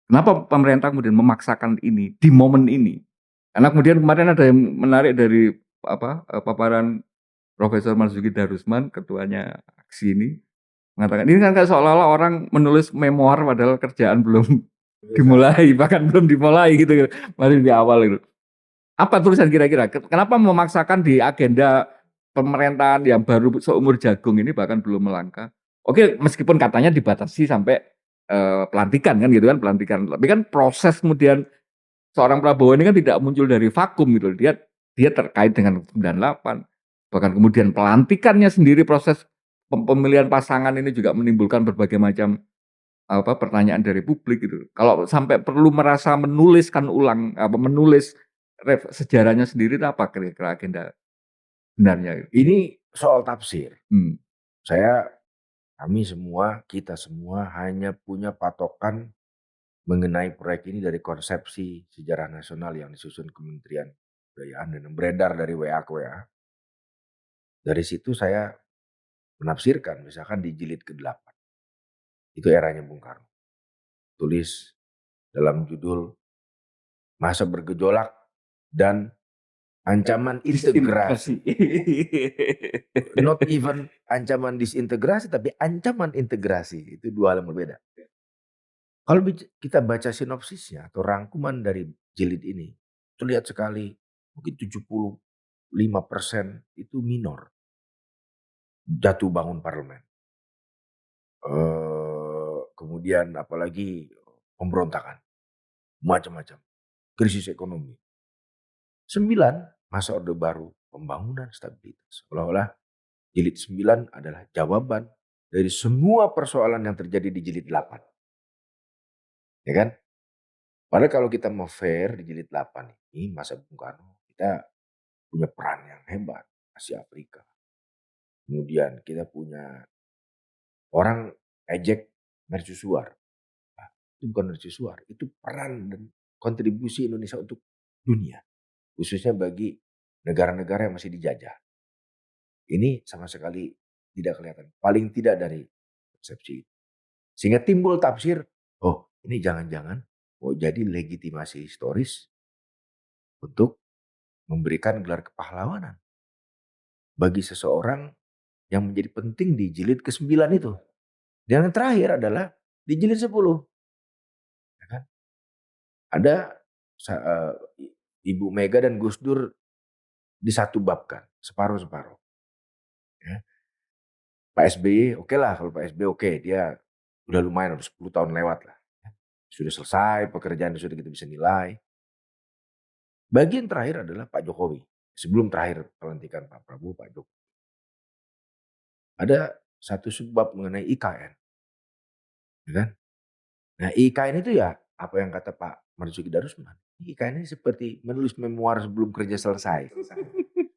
Kenapa pemerintah kemudian memaksakan ini di momen ini? Karena kemudian kemarin ada yang menarik dari paparan Profesor Marzuki Darusman, ketuanya aksi ini, mengatakan ini kan kayak seolah-olah orang menulis memoir padahal kerjaan belum dimulai, bahkan belum dimulai gitu, masih di awal itu. Apa tulisan kira-kira? Kenapa memaksakan di agenda pemerintahan yang baru seumur jagung ini bahkan belum melangkah? Oke, meskipun katanya dibatasi sampai pelantikan kan gitu kan, pelantikan. Tapi kan proses kemudian seorang Prabowo ini kan tidak muncul dari vakum gitu. Dia terkait dengan 98. Bahkan kemudian pelantikannya sendiri proses pemilihan pasangan ini juga menimbulkan berbagai macam pertanyaan dari publik gitu. Kalau sampai perlu merasa menuliskan ulang menulis sejarahnya sendiri itu apa kira-kira agenda benarnya gitu? Ini soal tafsir. Hmm. Kita semua hanya punya patokan mengenai proyek ini dari konsepsi sejarah nasional yang disusun Kementerian Kebudayaan dan yang beredar dari WA ke WA. Dari situ saya menafsirkan, misalkan di jilid ke-8. Itu eranya Bung Karno. Tulis dalam judul Masa Bergejolak dan Ancaman Integrasi. Not even ancaman disintegrasi, tapi ancaman integrasi. Itu dua hal yang berbeda. Kalau kita baca sinopsisnya atau rangkuman dari jilid ini, terlihat sekali mungkin 75% itu minor. Jatuh bangun parlemen. Kemudian apalagi pemberontakan. Macam-macam. Krisis ekonomi. 9, masa Orde Baru, pembangunan stabilitas. Seolah-olah jilid 9 adalah jawaban dari semua persoalan yang terjadi di jilid 8. Ya kan? Padahal kalau kita mau fair di jilid 8 ini, masa Bung Karno, kita punya peran yang hebat. Asia Afrika. Kemudian kita punya orang ejek mercusuar. Nah, itu bukan mercusuar, itu peran dan kontribusi Indonesia untuk dunia. Khususnya bagi negara-negara yang masih dijajah. Ini sama sekali tidak kelihatan. Paling tidak dari persepsi itu. Sehingga timbul tafsir, oh ini jangan-jangan mau jadi legitimasi historis untuk memberikan gelar kepahlawanan bagi seseorang yang menjadi penting di jilid ke-9 itu. Dan yang terakhir adalah di jilid 10. Ya kan? Ada Ibu Mega dan Gus Dur disatu babkan, separuh-separuh. Ya. Pak SBY oke lah, kalau Pak SBY oke, dia udah lumayan, udah 10 tahun lewat lah. Sudah selesai, pekerjaan sudah kita bisa nilai. Bagian terakhir adalah Pak Jokowi. Sebelum terakhir pelantikan Pak Prabowo, Pak Jokowi. Ada satu subbab mengenai IKN. Ya kan? Nah IKN itu ya apa yang kata Pak Marzuki Darusman. IKN ini seperti menulis memoir sebelum kerja selesai.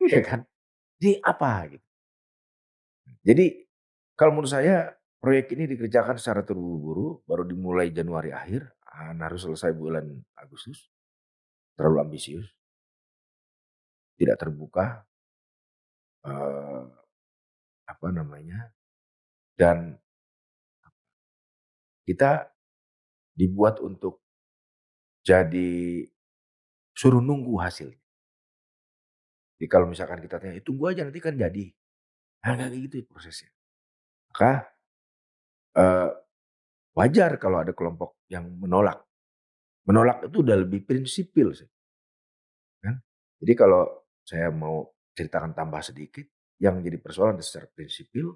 Ya kan? Ini apa gitu. Jadi kalau menurut saya proyek ini dikerjakan secara terburu-buru, baru dimulai Januari akhir, harus selesai bulan Agustus. Terlalu ambisius, tidak terbuka, dan kita dibuat untuk jadi suruh nunggu hasil. Jadi kalau misalkan kita tanya, "Tunggu aja nanti kan jadi." Nah, nggak kayak gitu prosesnya. Maka, eee, wajar kalau ada kelompok yang menolak. Menolak itu udah lebih prinsipil sih, kan. Jadi kalau saya mau ceritakan tambah sedikit, yang jadi persoalan secara prinsipil,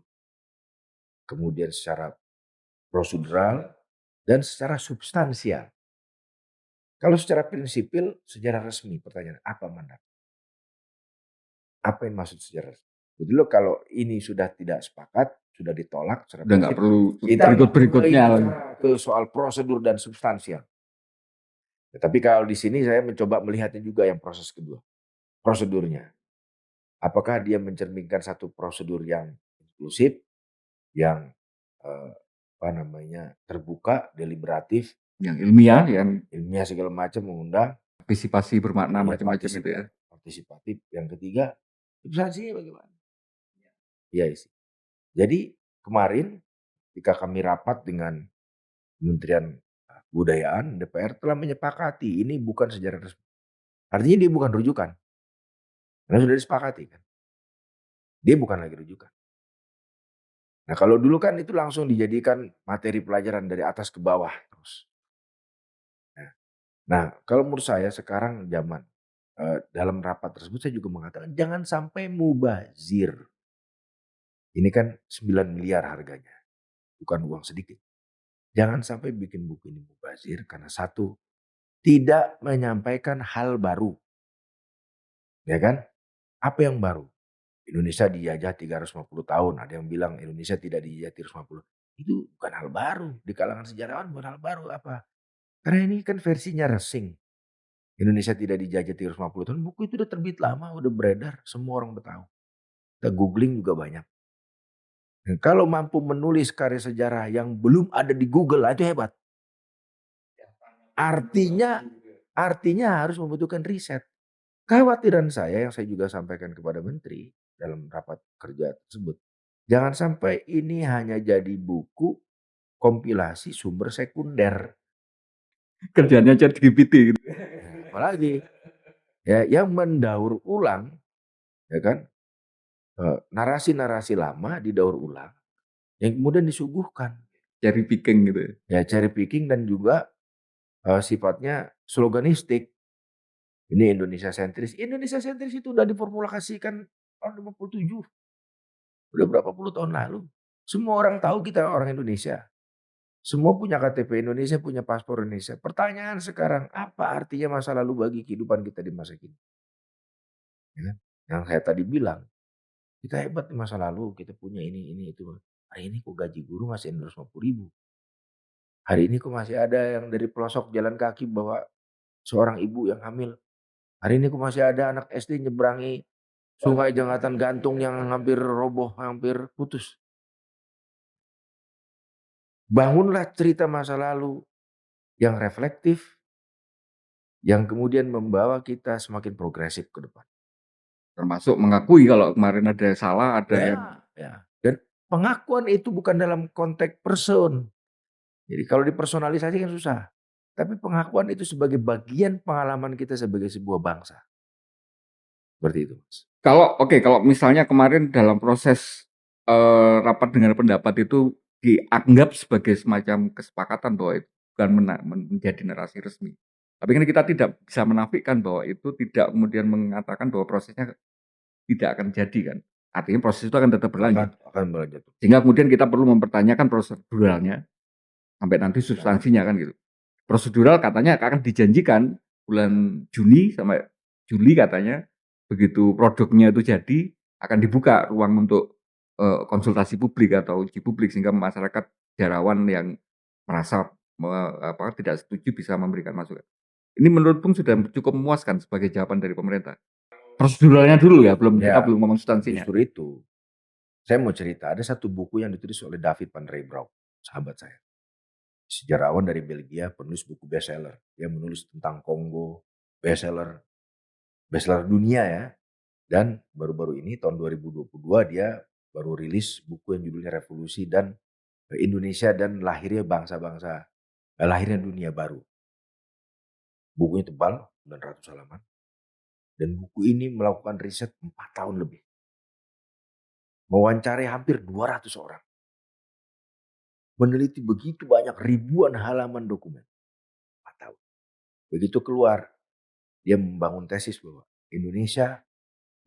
kemudian secara prosedural, dan secara substansial. Kalau secara prinsipil, secara resmi pertanyaan, apa mandat? Apa yang maksud secara resmi? Jadi lo kalau ini sudah tidak sepakat, sudah ditolak secara Udah nggak prinsip, perlu kita mulai berikut-berikutnya lagi. bicara ke soal prosedur dan substansial. Ya, tapi kalau di sini saya mencoba melihatnya juga yang proses kedua, prosedurnya. Apakah dia mencerminkan satu prosedur yang inklusif, yang eh, apa namanya terbuka, deliberatif, Yang ilmiah, yang ilmiah segala macam, mengundang, partisipasi bermakna ya macam-macam itu ya. partisipatif. Yang ketiga, substansinya bagaimana? Iya sih. Jadi kemarin ketika kami rapat dengan Kementerian Kebudayaan, DPR telah menyepakati ini bukan sejarah resmi. Artinya dia bukan rujukan. Karena sudah disepakati kan. Dia bukan lagi rujukan. Nah kalau dulu kan itu langsung dijadikan materi pelajaran dari atas ke bawah terus. Nah kalau menurut saya sekarang zaman dalam rapat tersebut saya juga mengatakan jangan sampai mubazir. Ini kan 9 miliar harganya, bukan uang sedikit. Jangan sampai bikin buku ini mubazir karena satu, tidak menyampaikan hal baru. Ya kan? Apa yang baru? Indonesia dijajah 350 tahun. Ada yang bilang Indonesia tidak dijajah 350. Itu bukan hal baru. Di kalangan sejarawan bukan hal baru apa. Karena ini kan versinya resing. Indonesia tidak dijajah 350 tahun. Buku itu udah terbit lama, udah beredar. Semua orang udah tahu. Kita googling juga banyak. Dan kalau mampu menulis karya sejarah yang belum ada di Google, itu hebat. Artinya artinya harus membutuhkan riset. Kekhawatiran saya yang saya juga sampaikan kepada menteri dalam rapat kerja tersebut. Jangan sampai ini hanya jadi buku kompilasi sumber sekunder. Kerjanya ChatGPT gitu. Apalagi ya yang mendaur ulang ya kan narasi-narasi lama didaur ulang yang kemudian disuguhkan. Cherry picking gitu ya. Ya cherry picking dan juga sifatnya sloganistik. Ini Indonesia sentris. Indonesia sentris itu udah diformulasikan tahun 57. Udah berapa puluh tahun lalu. Semua orang tahu kita orang Indonesia. Semua punya KTP Indonesia, punya paspor Indonesia. Pertanyaan sekarang, apa artinya masa lalu bagi kehidupan kita di masa kini? Ya kan? Yang saya tadi bilang, kita hebat di masa lalu, kita punya ini, itu. Hari ini kok gaji guru masih 250.000. Hari ini kok masih ada yang dari pelosok jalan kaki bawa seorang ibu yang hamil. Hari ini kok masih ada anak SD nyeberangi sungai Jembatan Gantung yang hampir roboh, hampir putus. Bangunlah cerita masa lalu yang reflektif, yang kemudian membawa kita semakin progresif ke depan. Termasuk mengakui kalau kemarin ada salah, ada yang Ya. Dan pengakuan itu bukan dalam konteks person. Jadi kalau dipersonalisasi kan susah. Tapi pengakuan itu sebagai bagian pengalaman kita sebagai sebuah bangsa. Seperti itu, Mas. kalau misalnya kemarin dalam proses rapat dengar pendapat itu dianggap sebagai semacam kesepakatan bahwa itu bukan menjadi narasi resmi. Tapi kan kita tidak bisa menafikan bahwa itu tidak kemudian mengatakan bahwa prosesnya tidak akan jadi kan. Artinya proses itu akan tetap berlanjut. Akan berlanjut. Sehingga kemudian kita perlu mempertanyakan proseduralnya sampai nanti substansinya kan gitu. Prosedural katanya akan dijanjikan bulan Juni sampai Juli katanya, begitu produknya itu jadi akan dibuka ruang untuk konsultasi publik atau uji publik sehingga masyarakat sejarawan yang merasa tidak setuju bisa memberikan masukan. Ini menurut Bung sudah cukup memuaskan sebagai jawaban dari pemerintah. Proseduralnya dulu ya, kita belum ngomong substansinya. Justru itu. Saya mau cerita, ada satu buku yang ditulis oleh David van Rijbroek, sahabat saya. Sejarawan dari Belgia, penulis buku bestseller. Dia menulis tentang Kongo, bestseller dunia ya. Dan baru-baru ini tahun 2022 dia baru rilis buku yang judulnya Revolusi dan Indonesia dan lahirnya bangsa-bangsa, lahirnya dunia baru. Bukunya tebal, 900 halaman. Dan buku ini melakukan riset 4 tahun lebih. Mewawancarai hampir 200 orang. Meneliti begitu banyak ribuan halaman dokumen. 4 tahun. Begitu keluar, dia membangun tesis bahwa Indonesia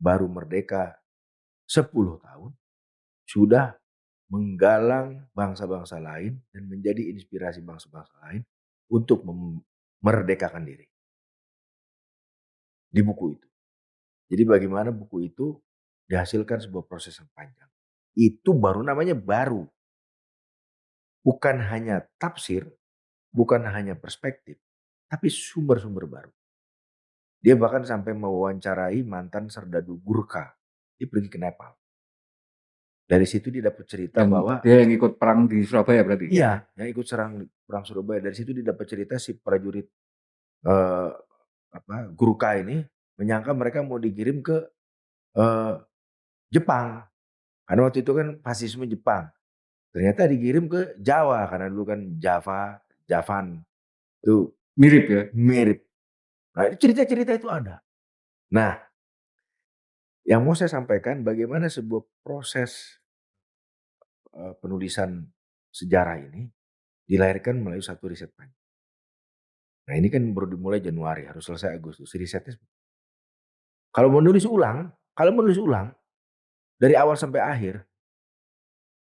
baru merdeka 10 tahun, sudah menggalang bangsa-bangsa lain dan menjadi inspirasi bangsa-bangsa lain untuk memerdekakan diri. Di buku itu. Jadi bagaimana buku itu dihasilkan sebuah proses yang panjang. Itu baru namanya baru. Bukan hanya tafsir, bukan hanya perspektif, tapi sumber-sumber baru. Dia bahkan sampai mewawancarai mantan serdadu Gurkha. Dia pergi ke Nepal. Dari situ dia dapat cerita bahwa dia yang ikut perang di Surabaya berarti. Iya, yang ikut serang perang Surabaya. Dari situ dia dapat cerita si prajurit Gurkha ini menyangka mereka mau dikirim ke eh, Jepang. Karena waktu itu kan fasisme Jepang. Ternyata dikirim ke Jawa karena dulu kan Javan itu Mirip ya. mirip. Nah, cerita-cerita itu ada. Nah, yang mau saya sampaikan bagaimana sebuah proses penulisan sejarah ini dilahirkan melalui satu riset panjang. Nah, ini kan baru dimulai Januari, harus selesai Agustus. Risetnya kalau menulis ulang dari awal sampai akhir,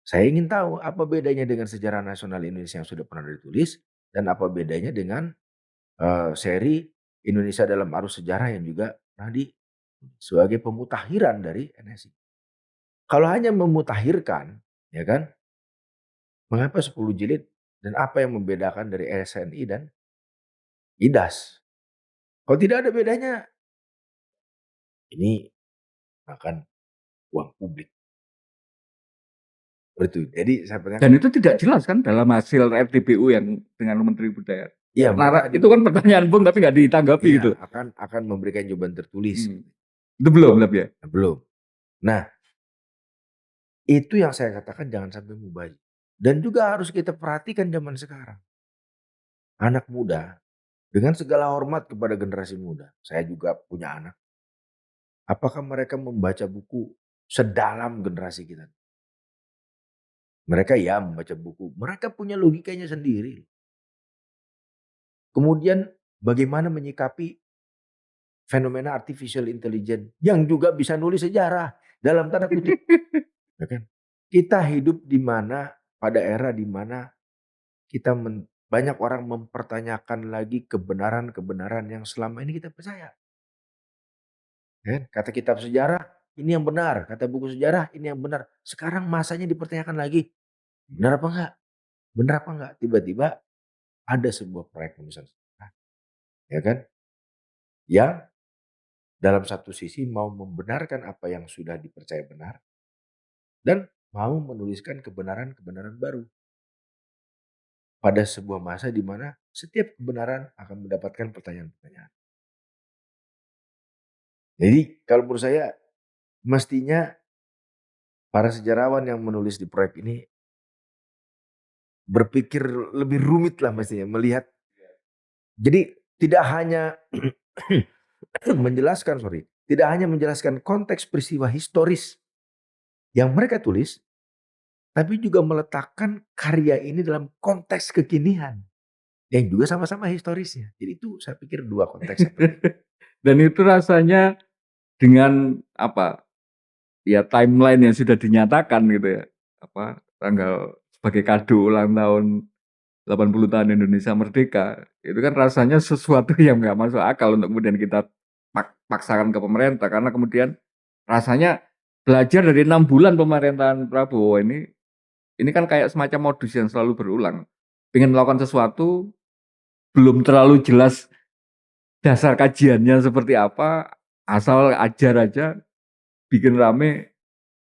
saya ingin tahu apa bedanya dengan sejarah nasional Indonesia yang sudah pernah ditulis dan apa bedanya dengan seri Indonesia dalam Arus Sejarah yang juga pernah sebagai pemutakhiran dari NSI. Kalau hanya memutakhirkan, ya kan, mengapa 10 jilid dan apa yang membedakan dari SNI dan IDAS? Kalau tidak ada bedanya, ini akan uang publik. Betul. Jadi saya Dan itu tidak jelas kan dalam hasil RTBU yang dengan Menteri Budaya. Iya, itu kan pertanyaan Bung tapi nggak ditanggapi iya, gitu. akan memberikan jawaban tertulis. Itu belum ya? Belum. Nah, itu yang saya katakan jangan sampai mubazir. Dan juga harus kita perhatikan zaman sekarang. Anak muda, dengan segala hormat kepada generasi muda, saya juga punya anak. Apakah mereka membaca buku sedalam generasi kita? Mereka ya membaca buku, mereka punya logikanya sendiri. Kemudian bagaimana menyikapi fenomena artificial intelligence yang juga bisa nulis sejarah dalam tanda kutip. Ya kan? Kita hidup di mana pada era di mana kita banyak orang mempertanyakan lagi kebenaran-kebenaran yang selama ini kita percaya. Ya, kata kitab sejarah ini yang benar, kata buku sejarah ini yang benar. Sekarang masanya dipertanyakan lagi, benar apa enggak? Benar apa enggak? Tiba-tiba ada sebuah proyek penulisan sejarah, ya kan? Yang dalam satu sisi mau membenarkan apa yang sudah dipercaya benar dan mau menuliskan kebenaran-kebenaran baru. Pada sebuah masa di mana setiap kebenaran akan mendapatkan pertanyaan-pertanyaan. Jadi kalau menurut saya mestinya para sejarawan yang menulis di proyek ini berpikir lebih rumit lah mestinya melihat. Jadi tidak hanya tidak hanya menjelaskan konteks peristiwa historis yang mereka tulis, tapi juga meletakkan karya ini dalam konteks kekinian yang juga sama-sama historisnya. Jadi itu saya pikir dua konteks. Dan itu rasanya dengan apa? Ya timeline yang sudah dinyatakan gitu ya. Apa tanggal sebagai kado ulang tahun 80 tahun Indonesia Merdeka. Itu kan rasanya sesuatu yang nggak masuk akal untuk kemudian kita paksakan ke pemerintah. Karena kemudian rasanya belajar dari 6 bulan pemerintahan Prabowo ini kan kayak semacam modus yang selalu berulang. Pengen melakukan sesuatu, belum terlalu jelas dasar kajiannya seperti apa, asal ajar aja, bikin rame,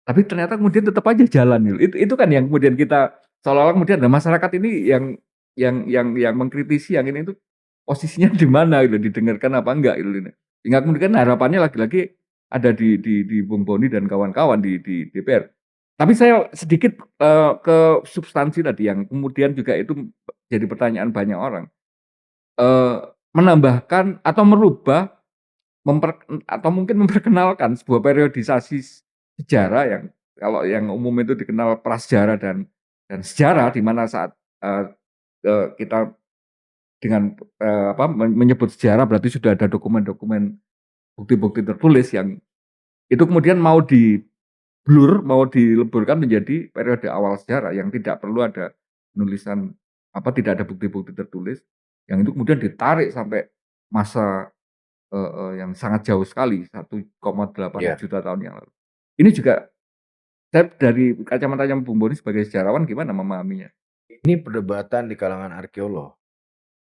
tapi ternyata kemudian tetap aja jalan. Itu kan yang kemudian kita seolah-olah kemudian masyarakat ini yang mengkritisi yang ini itu posisinya di mana gitu, didengarkan apa enggak gitu. Sehingga kemudian harapannya lagi-lagi ada di Bung Boni dan kawan-kawan di DPR. Tapi saya sedikit ke substansi tadi yang kemudian juga itu jadi pertanyaan banyak orang. Menambahkan atau merubah atau mungkin memperkenalkan sebuah periodisasi sejarah yang kalau yang umum itu dikenal prasejarah dan sejarah, di mana saat kita dengan menyebut sejarah berarti sudah ada dokumen-dokumen, bukti-bukti tertulis yang itu kemudian mau di-blur, mau dileburkan menjadi periode awal sejarah yang tidak perlu ada penulisan tidak ada bukti-bukti tertulis, yang itu kemudian ditarik sampai masa yang sangat jauh sekali, 1,8 Iya. juta tahun yang lalu. Ini juga saya dari kacamatanya Bung Boni sebagai sejarawan gimana memahaminya? Ini perdebatan di kalangan arkeolog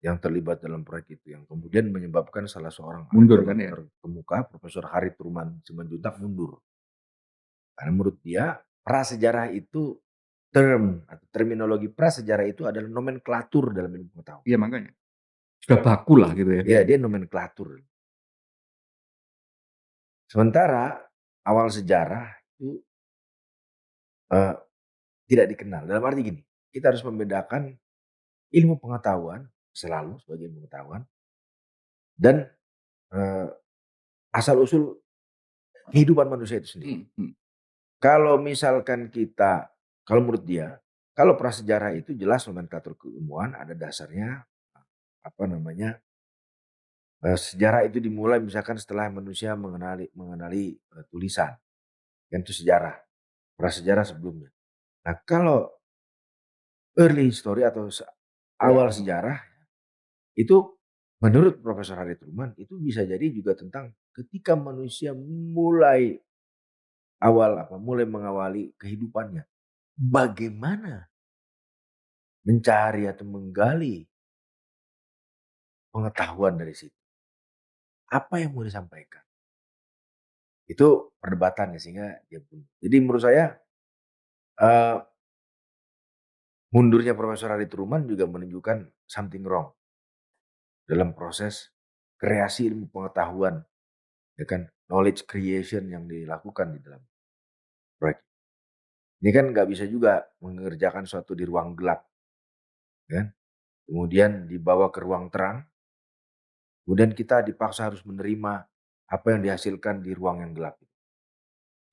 yang terlibat dalam proyek itu, yang kemudian menyebabkan salah seorang Mundur kan arkeolog ya? terkemuka, Profesor Harit Truman Simanjuntak mundur. Karena menurut dia, prasejarah itu atau terminologi prasejarah itu adalah nomenklatur dalam ilmu pengetahuan. Iya makanya. Sudah baku lah gitu ya. Ya, dia nomenklatur. Sementara awal sejarah itu tidak dikenal. Dalam arti gini, kita harus membedakan ilmu pengetahuan selalu sebagai ilmu pengetahuan dan asal-usul kehidupan manusia itu sendiri. Kalau misalkan kalau menurut dia, kalau prasejarah itu jelas nomenklatur keilmuan, ada dasarnya, sejarah itu dimulai misalkan setelah manusia mengenali tulisan, kan itu sejarah, prasejarah sebelumnya. Nah, kalau early history atau awal sejarah itu menurut Profesor Harry Truman itu bisa jadi juga tentang ketika manusia mulai mengawali kehidupannya. Bagaimana mencari atau menggali pengetahuan dari situ. Apa yang mau disampaikan? Itu perdebatannya sehingga dia buntu. Jadi menurut saya mundurnya Profesor Harry Truman juga menunjukkan something wrong dalam proses kreasi ilmu pengetahuan, ya kan, knowledge creation yang dilakukan di dalam proyek. Ini kan nggak bisa juga mengerjakan suatu di ruang gelap, kan? Kemudian dibawa ke ruang terang, kemudian kita dipaksa harus menerima apa yang dihasilkan di ruang yang gelap.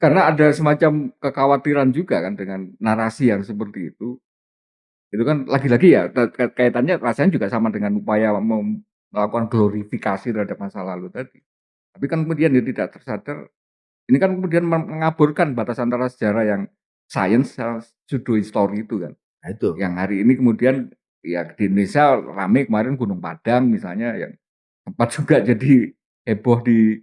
Karena ada semacam kekhawatiran juga kan dengan narasi yang seperti itu. Itu kan lagi-lagi ya kaitannya rasanya juga sama dengan upaya melakukan glorifikasi terhadap masa lalu tadi. Tapi kan kemudian dia tidak tersadar, ini kan kemudian mengaburkan batas antara sejarah yang sains sama pseudo history itu kan. Nah itu. Yang hari ini kemudian ya di Indonesia rame kemarin Gunung Padang misalnya yang sempat juga jadi heboh di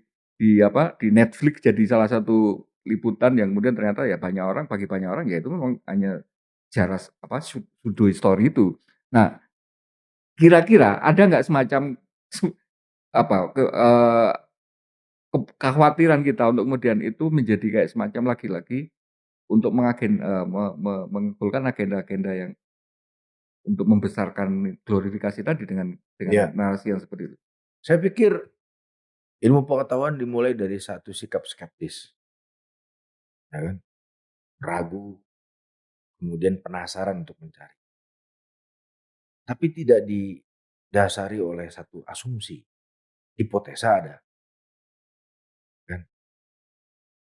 Netflix jadi salah satu liputan yang kemudian ternyata ya bagi banyak orang ya itu memang hanya sejarah pseudo history itu. Nah, kira-kira ada nggak semacam apa kekhawatiran kita untuk kemudian itu menjadi kayak semacam lagi-lagi untuk mengumpulkan agenda-agenda yang untuk membesarkan glorifikasi tadi dengan Ya, narasi yang seperti itu. saya pikir ilmu pengetahuan dimulai dari satu sikap skeptis, ya kan? Ragu, kemudian penasaran untuk mencari. Tapi tidak didasari oleh satu asumsi, hipotesa ada. Kan?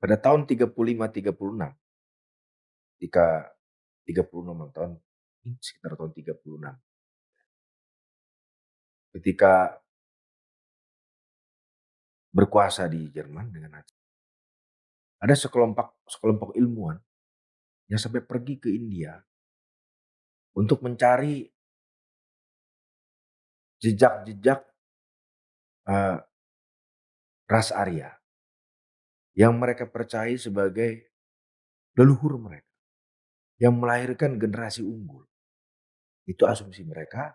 Pada tahun 35-36, ketika 36 tahun, sekitar tahun 36, ketika berkuasa di Jerman dengan Nazi, ada sekelompok ilmuwan yang sampai pergi ke India untuk mencari jejak-jejak ras Arya yang mereka percayai sebagai leluhur mereka yang melahirkan generasi unggul. Itu asumsi mereka.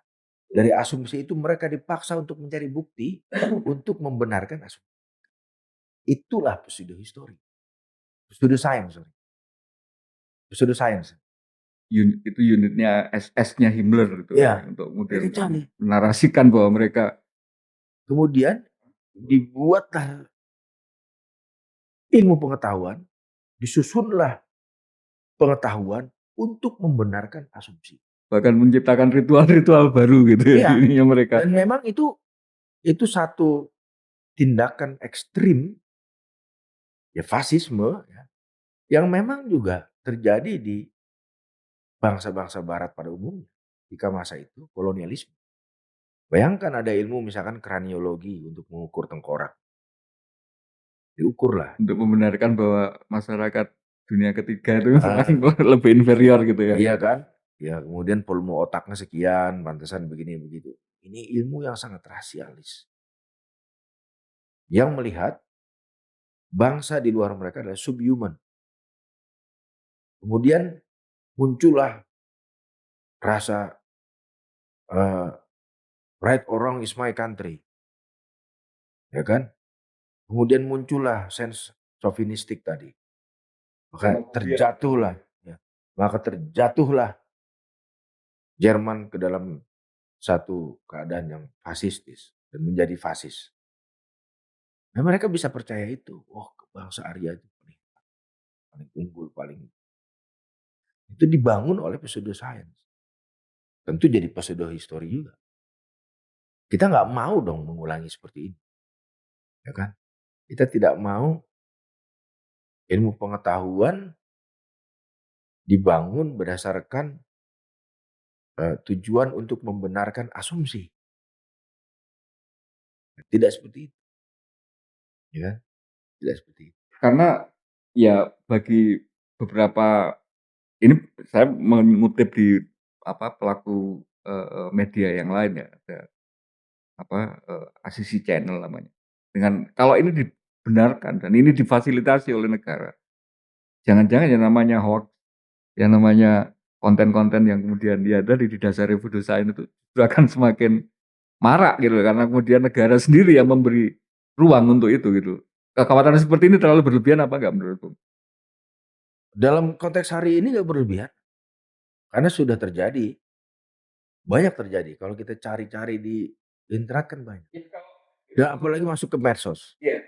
Dari asumsi itu mereka dipaksa untuk mencari bukti untuk membenarkan asumsi. Itulah pseudo history. Pseudo science. Pseudo science. Itu unitnya SS-nya Himmler gitu Ya, untuk kemudian cari. menarasikan bahwa mereka Kemudian dibuatlah ilmu pengetahuan, disusunlah pengetahuan untuk membenarkan asumsi. bahkan menciptakan ritual-ritual baru gitu ya Iya, ininya mereka. dan memang itu satu tindakan ekstrim, ya fasisme, ya, yang memang juga terjadi di bangsa-bangsa barat pada umumnya ketika masa itu kolonialisme. Bayangkan ada ilmu misalkan kraniologi untuk mengukur tengkorak, diukurlah. Untuk membenarkan bahwa masyarakat dunia ketiga itu Ah, lebih inferior gitu ya. iya kan? Ya kemudian volume otaknya sekian, pantesan begini begitu. Ini ilmu yang sangat rasialis, yang melihat bangsa di luar mereka adalah subhuman. Kemudian muncullah rasa uh, right or wrong is my country, ya kan? Kemudian muncullah sense chauvinistik tadi. Maka terjatuhlah, ya, maka terjatuhlah Jerman ke dalam satu keadaan yang fasistis dan menjadi fasis. Nah, mereka bisa percaya itu. Oh, bangsa Arya itu paling unggul, paling itu dibangun oleh pseudo science. Tentu jadi pseudo history juga. Kita nggak mau dong mengulangi seperti ini, ya kan? Kita tidak mau ilmu pengetahuan dibangun berdasarkan tujuan untuk membenarkan asumsi. Tidak seperti itu, ya kan? Tidak seperti itu. Karena ya bagi beberapa ini saya mengutip di pelaku media yang lain ya, ada ACC Channel namanya. Dengan kalau ini dibenarkan dan ini difasilitasi oleh negara, jangan-jangan yang namanya hoax, yang namanya konten-konten yang kemudian dia tadi didasari voodoo science itu justru akan semakin marak gitu karena kemudian negara sendiri yang memberi ruang untuk itu gitu. Kekhawatiran seperti ini terlalu berlebihan apa enggak menurut Bung? Dalam konteks hari ini nggak berlebihan, karena sudah terjadi, banyak terjadi. Kalau kita cari-cari di internet kan banyak. Dan apalagi masuk ke medsos, Iya.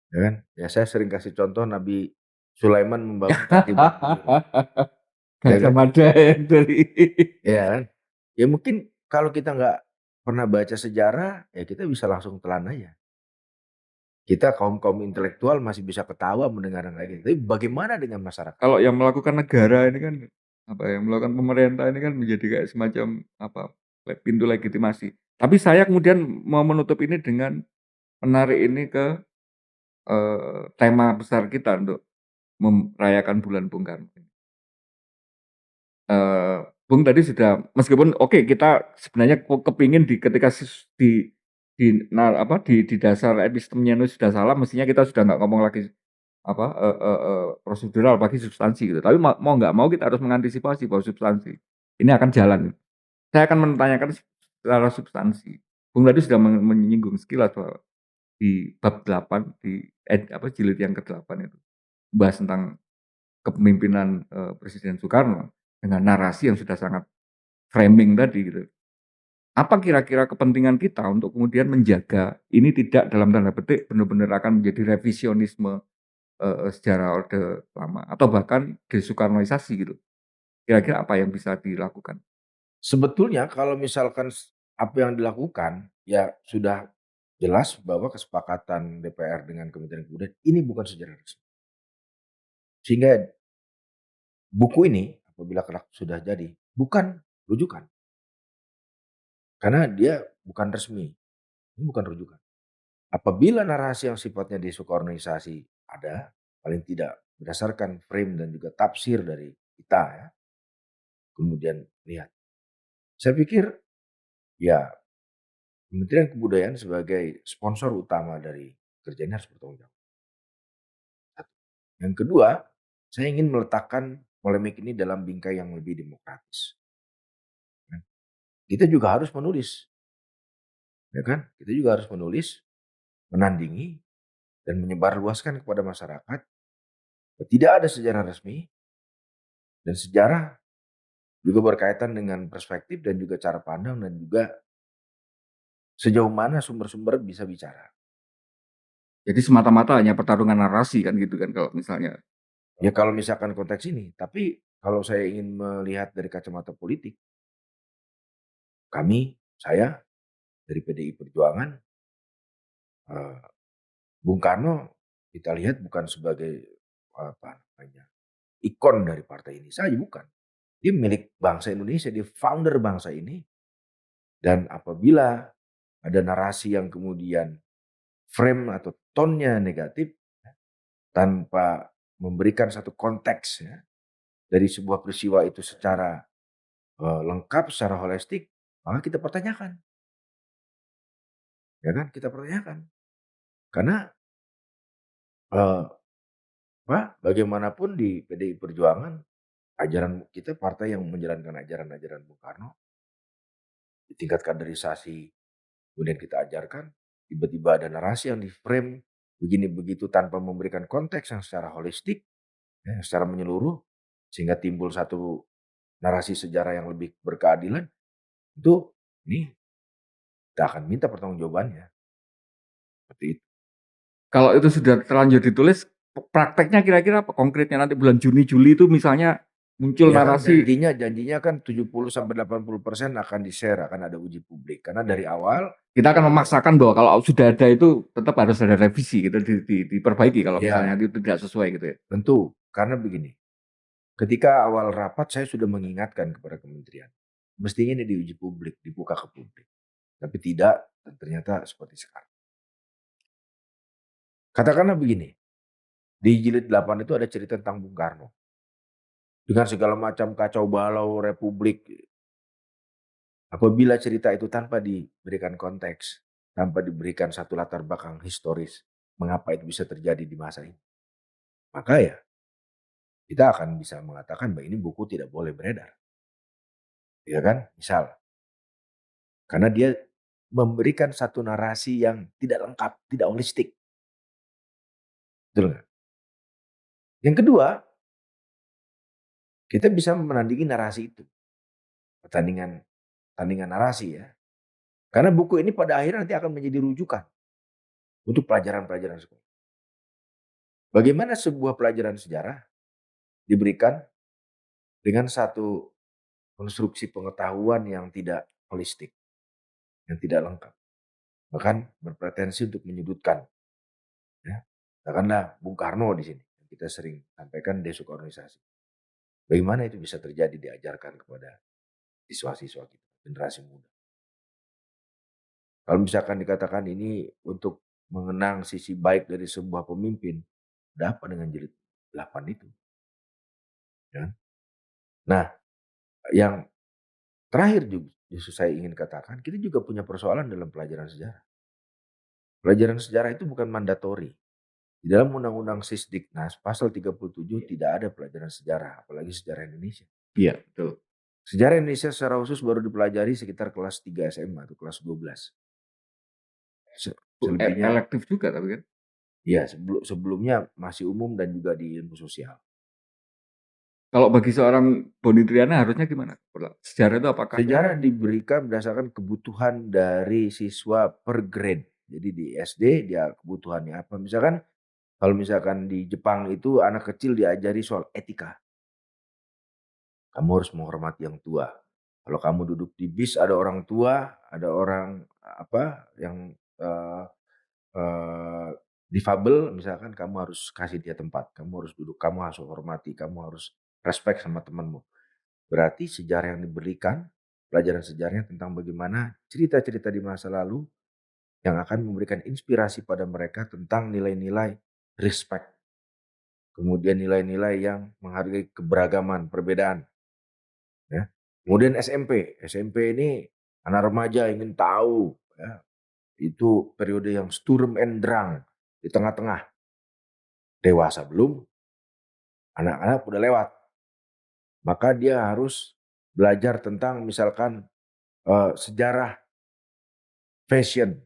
ya kan? Ya saya sering kasih contoh Nabi Sulaiman membangun candi Borobudur, ya Gajah kan? Mada yang dari Ya kan? Ya mungkin kalau kita nggak pernah baca sejarah, ya kita bisa langsung telan aja. Kita kaum-kaum intelektual masih bisa ketawa mendengar yang kayak gitu. Tapi bagaimana dengan masyarakat? kalau yang melakukan negara ini kan yang melakukan pemerintah ini kan menjadi kayak semacam pintu legitimasi. Tapi saya kemudian mau menutup ini dengan menarik ini ke tema besar kita untuk merayakan bulan Bung Karno. Bung tadi sudah meskipun oke kita sebenarnya kepingin ketika di dasar epistemenya itu sudah salah, mestinya kita sudah nggak ngomong lagi prosedural bagi substansi gitu. Tapi mau nggak mau kita harus mengantisipasi bahwa substansi ini akan jalan. Saya akan menanyakan secara substansi. Bung tadi sudah menyinggung sekilas bahwa di bab 8 di jilid yang ke-8 itu bahas tentang kepemimpinan Presiden Soekarno dengan narasi yang sudah sangat framing tadi gitu. Apa kira-kira kepentingan kita untuk kemudian menjaga ini tidak dalam tanda petik benar-benar akan menjadi revisionisme sejarah Orde Lama atau bahkan desoekarnoisasi gitu. Kira-kira apa yang bisa dilakukan? Sebetulnya kalau misalkan apa yang dilakukan, ya sudah jelas bahwa kesepakatan DPR dengan Kementerian Kebudayaan ini bukan sejarah resmi. Sehingga buku ini apabila kelak sudah jadi bukan rujukan. Karena dia bukan resmi, ini bukan rujukan. Apabila narasi yang sifatnya desoekarnoisasi ada, paling tidak berdasarkan frame dan juga tafsir dari kita ya, kemudian lihat. Saya pikir ya Kementerian Kebudayaan sebagai sponsor utama dari kerja ini harus bertanggung jawab. Satu. Yang kedua, saya ingin meletakkan polemik ini dalam bingkai yang lebih demokratis. Kan? Kita juga harus menulis, ya kan? Kita juga harus menulis, menandingi, dan menyebarluaskan kepada masyarakat. Tidak ada sejarah resmi, dan sejarah juga berkaitan dengan perspektif dan juga cara pandang dan juga sejauh mana sumber-sumber bisa bicara. Jadi semata-mata hanya pertarungan narasi kan gitu kan kalau misalnya. Ya kalau misalkan konteks ini, tapi kalau saya ingin melihat dari kacamata politik, saya dari PDI Perjuangan eee, Bung Karno kita lihat bukan sebagai, apa namanya, ikon dari partai ini saja, bukan. Dia milik bangsa Indonesia, dia founder bangsa ini, dan apabila ada narasi yang kemudian frame atau tone-nya negatif, tanpa memberikan satu konteks ya, dari sebuah peristiwa itu secara, lengkap, secara holistik, maka kita pertanyakan, ya kan, kita pertanyakan. Karena, eee, bagaimanapun di PDI Perjuangan, ajaran kita partai yang menjalankan ajaran-ajaran Bung Karno, di tingkat kaderisasi kemudian kita ajarkan, tiba-tiba ada narasi yang di-frame begini begitu tanpa memberikan konteks yang secara holistik, ya, secara menyeluruh, sehingga timbul satu narasi sejarah yang lebih berkeadilan, itu ini kita akan minta pertanggungjawabannya, seperti itu. Kalau itu sudah terlanjur ditulis, prakteknya kira-kira apa konkretnya nanti bulan Juni, Juli itu misalnya muncul Ya kan narasi, janjinya kan 70-80% akan di-share, akan ada uji publik. Karena dari awal, kita akan memaksakan bahwa kalau sudah ada itu tetap harus ada revisi gitu, diperbaiki kalau misalnya ya itu tidak sesuai gitu ya. tentu, karena begini, ketika awal rapat saya sudah mengingatkan kepada kementerian, mestinya ini diuji publik, dibuka ke publik. Tapi tidak, dan ternyata seperti sekarang. Katakanlah begini, di jilid 8 itu ada cerita tentang Bung Karno. Dengan segala macam kacau balau Republik. Apabila cerita itu tanpa diberikan konteks, tanpa diberikan satu latar belakang historis, mengapa itu bisa terjadi di masa ini, maka ya kita akan bisa mengatakan bahwa ini buku tidak boleh beredar. Ya kan? Misal, karena dia memberikan satu narasi yang tidak lengkap, tidak holistik. Betul nggak? Yang kedua, kita bisa menandingi narasi itu. Pertandingan tandingan narasi ya. Karena buku ini pada akhirnya nanti akan menjadi rujukan untuk pelajaran-pelajaran sekolah. Bagaimana sebuah pelajaran sejarah diberikan dengan satu konstruksi pengetahuan yang tidak holistik, yang tidak lengkap, bahkan berpretensi untuk menyudutkan. Ya. Katakanlah Bung Karno di sini, kita sering sampaikan desuk organisasi. Bagaimana itu bisa terjadi diajarkan kepada siswa-siswa kita, generasi muda. Kalau misalkan dikatakan ini untuk mengenang sisi baik dari sebuah pemimpin, ada apa dengan jilid 8 itu? Ya. Nah, yang terakhir juga justru saya ingin katakan, kita juga punya persoalan dalam pelajaran sejarah. Pelajaran sejarah itu bukan mandatori. Di dalam Undang-Undang Sisdiknas pasal 37 tidak ada pelajaran sejarah, apalagi sejarah Indonesia. Iya, betul. Sejarah Indonesia secara khusus baru dipelajari sekitar kelas 3 SMA atau kelas 12. Selebihnya, Elektif juga tapi kan. ya sebelumnya masih umum dan juga di ilmu sosial. Kalau bagi seorang Boni Triana harusnya gimana? Sejarah itu apakah Sejarah diberikan berdasarkan kebutuhan dari siswa per grade. Jadi di SD dia kebutuhannya apa. Misalkan kalau misalkan di Jepang itu anak kecil diajari soal etika. Kamu harus menghormati yang tua. Kalau kamu duduk di bis ada orang tua, ada orang apa yang eh, difabel misalkan, kamu harus kasih dia tempat. Kamu harus duduk, kamu harus hormati, kamu harus respect sama temanmu. Berarti sejarah yang diberikan, pelajaran sejarahnya tentang bagaimana cerita-cerita di masa lalu yang akan memberikan inspirasi pada mereka tentang nilai-nilai respect. Kemudian nilai-nilai yang menghargai keberagaman, perbedaan. Ya. Kemudian SMP ini anak remaja ingin tahu, ya, itu periode yang Sturm and Drang di tengah-tengah. Dewasa belum, anak-anak udah lewat. Maka dia harus belajar tentang misalkan sejarah fashion,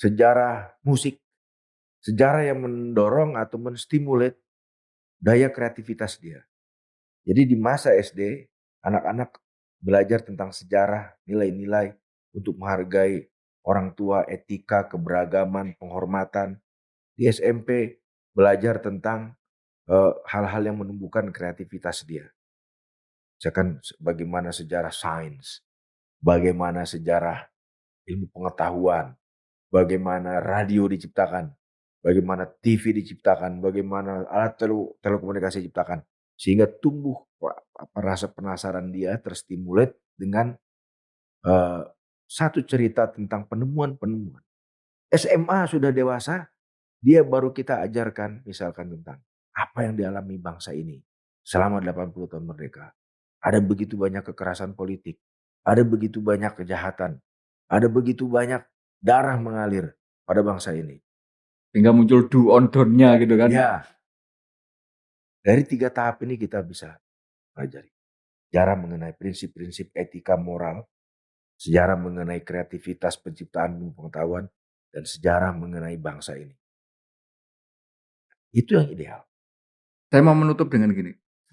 sejarah musik, sejarah yang mendorong atau menstimulat daya kreativitas dia. Jadi di masa SD, anak-anak belajar tentang sejarah, nilai-nilai untuk menghargai orang tua, etika, keberagaman, penghormatan. Di SMP belajar tentang hal-hal yang menumbuhkan kreativitas dia. Misalkan bagaimana sejarah sains, bagaimana sejarah ilmu pengetahuan, bagaimana radio diciptakan, bagaimana TV diciptakan, bagaimana alat telekomunikasi diciptakan. Sehingga tumbuh rasa penasaran dia terstimulat dengan eh, satu cerita tentang penemuan-penemuan. SMA sudah dewasa, dia baru kita ajarkan misalkan tentang apa yang dialami bangsa ini selama 80 tahun merdeka. Ada begitu banyak kekerasan politik, ada begitu banyak kejahatan, ada begitu banyak darah mengalir pada bangsa ini. Sehingga muncul do on don't-nya gitu kan. Ya, dari 3 tahap ini kita bisa pelajari. Sejarah mengenai prinsip-prinsip etika moral, sejarah mengenai kreativitas penciptaan pengetahuan, dan sejarah mengenai bangsa ini. Itu yang ideal. Saya mau menutup dengan gini.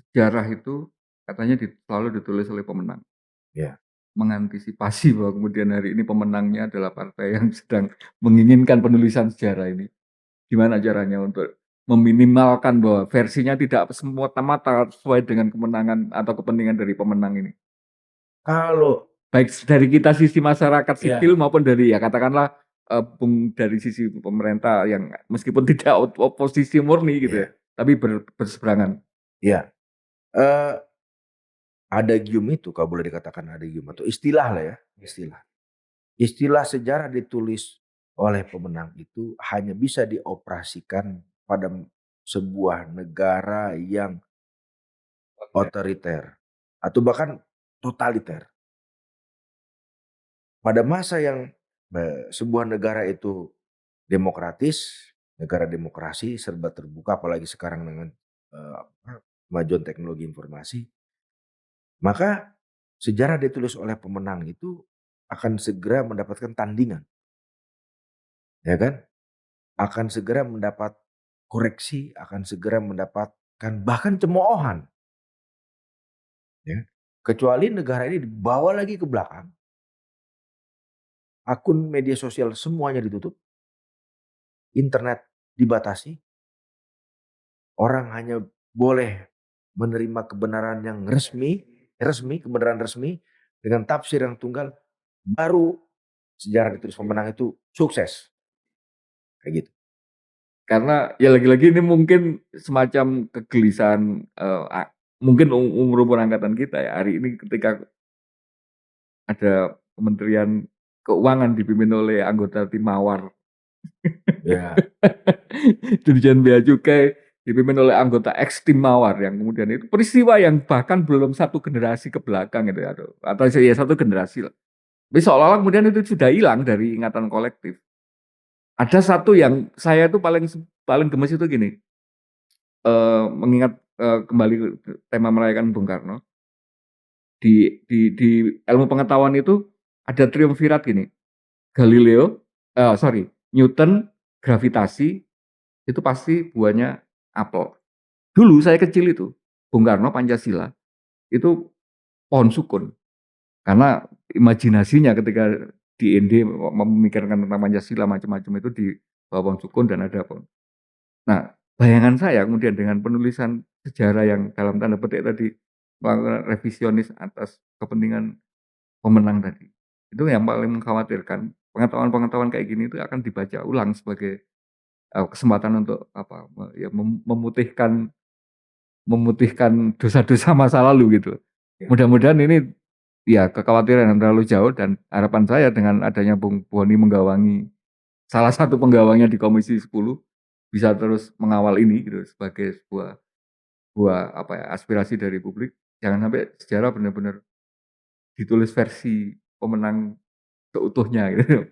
Sejarah itu katanya selalu ditulis oleh pemenang. Ya. Mengantisipasi bahwa kemudian hari ini pemenangnya adalah partai yang sedang menginginkan penulisan sejarah ini. Gimana caranya untuk meminimalkan bahwa versinya tidak semata-mata sesuai dengan kemenangan atau kepentingan dari pemenang ini. Kalau Baik dari kita sisi masyarakat sipil ya, maupun dari ya katakanlah dari sisi pemerintah yang meskipun tidak oposisi murni gitu ya, ya, tapi berseberangan. ya. Adagium itu kalau boleh dikatakan adagium atau istilah lah ya, istilah. Istilah sejarah ditulis oleh pemenang itu hanya bisa dioperasikan pada sebuah negara yang otoriter atau bahkan totaliter. Pada masa yang sebuah negara itu demokratis, negara demokrasi serba terbuka apalagi sekarang dengan kemajuan teknologi informasi, maka sejarah ditulis oleh pemenang itu akan segera mendapatkan tandingan, ya kan? Akan segera mendapat koreksi, akan segera mendapatkan bahkan cemoohan, ya. Kecuali negara ini dibawa lagi ke belakang, akun media sosial semuanya ditutup, internet dibatasi, orang hanya boleh menerima kebenaran yang resmi, kebenaran resmi dengan tafsir yang tunggal, baru sejarah ditulis pemenang itu sukses. Kayak gitu. Karena ya lagi-lagi ini mungkin semacam kegelisahan mungkin umur angkatan kita ya hari ini ketika ada Kementerian Keuangan dipimpin oleh anggota tim Mawar. Ya, Dirjen Bea Cukai dipimpin oleh anggota ex tim Mawar yang kemudian itu peristiwa yang bahkan belum satu generasi ke belakang gitu atau ya satu generasi lah. Tapi seolah-olah kemudian itu sudah hilang dari ingatan kolektif. Ada satu yang saya tuh paling gemes itu gini, mengingat kembali ke tema merayakan Bung Karno di ilmu pengetahuan itu ada triumvirat gini, Galileo, Newton, gravitasi itu pasti buahnya apel. Dulu saya kecil itu, Bung Karno Pancasila itu pohon sukun. Karena imajinasinya ketika di ND memikirkan tentang Pancasila macam-macam itu di bawah pohon sukun dan ada pohon. Nah, bayangan saya kemudian dengan penulisan sejarah yang dalam tanda petik tadi melakukan revisionis atas kepentingan pemenang tadi. Itu yang paling mengkhawatirkan. Pengetahuan-pengetahuan kayak gini itu akan dibaca ulang sebagai kesempatan untuk apa ya memutihkan dosa-dosa masa lalu gitu. ya. Mudah-mudahan ini ya kekhawatiran yang terlalu jauh dan harapan saya dengan adanya Bung Boni menggawangi salah satu penggawangnya di Komisi 10 bisa terus mengawal ini gitu sebagai sebuah apa ya aspirasi dari publik. Jangan sampai sejarah benar-benar ditulis versi pemenang seutuhnya gitu.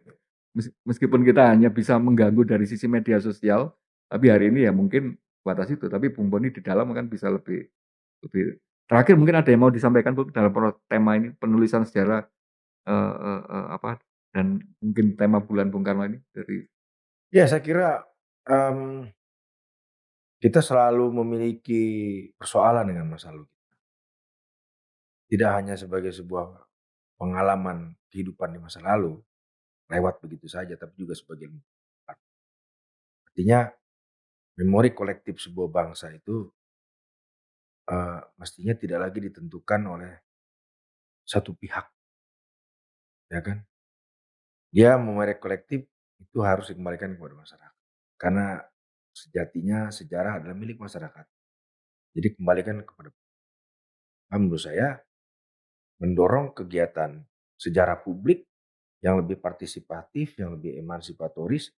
Meskipun kita hanya bisa mengganggu dari sisi media sosial, tapi hari ini ya mungkin batas itu. Tapi Bung Boni di dalam kan bisa lebih. Terakhir mungkin ada yang mau disampaikan Bu dalam tema ini penulisan sejarah apa dan mungkin tema bulan Bung Karno ini dari. Ya, saya kira kita selalu memiliki persoalan dengan masa lalu. Tidak hanya sebagai sebuah pengalaman kehidupan di masa lalu, lewat begitu saja, tapi juga sebagai artinya memori kolektif sebuah bangsa itu mestinya tidak lagi ditentukan oleh satu pihak, ya kan? Dia memori kolektif itu harus dikembalikan kepada masyarakat. Karena sejatinya sejarah adalah milik masyarakat. Jadi kembalikan kepada menurut saya mendorong kegiatan sejarah publik yang lebih partisipatif, yang lebih emansipatoris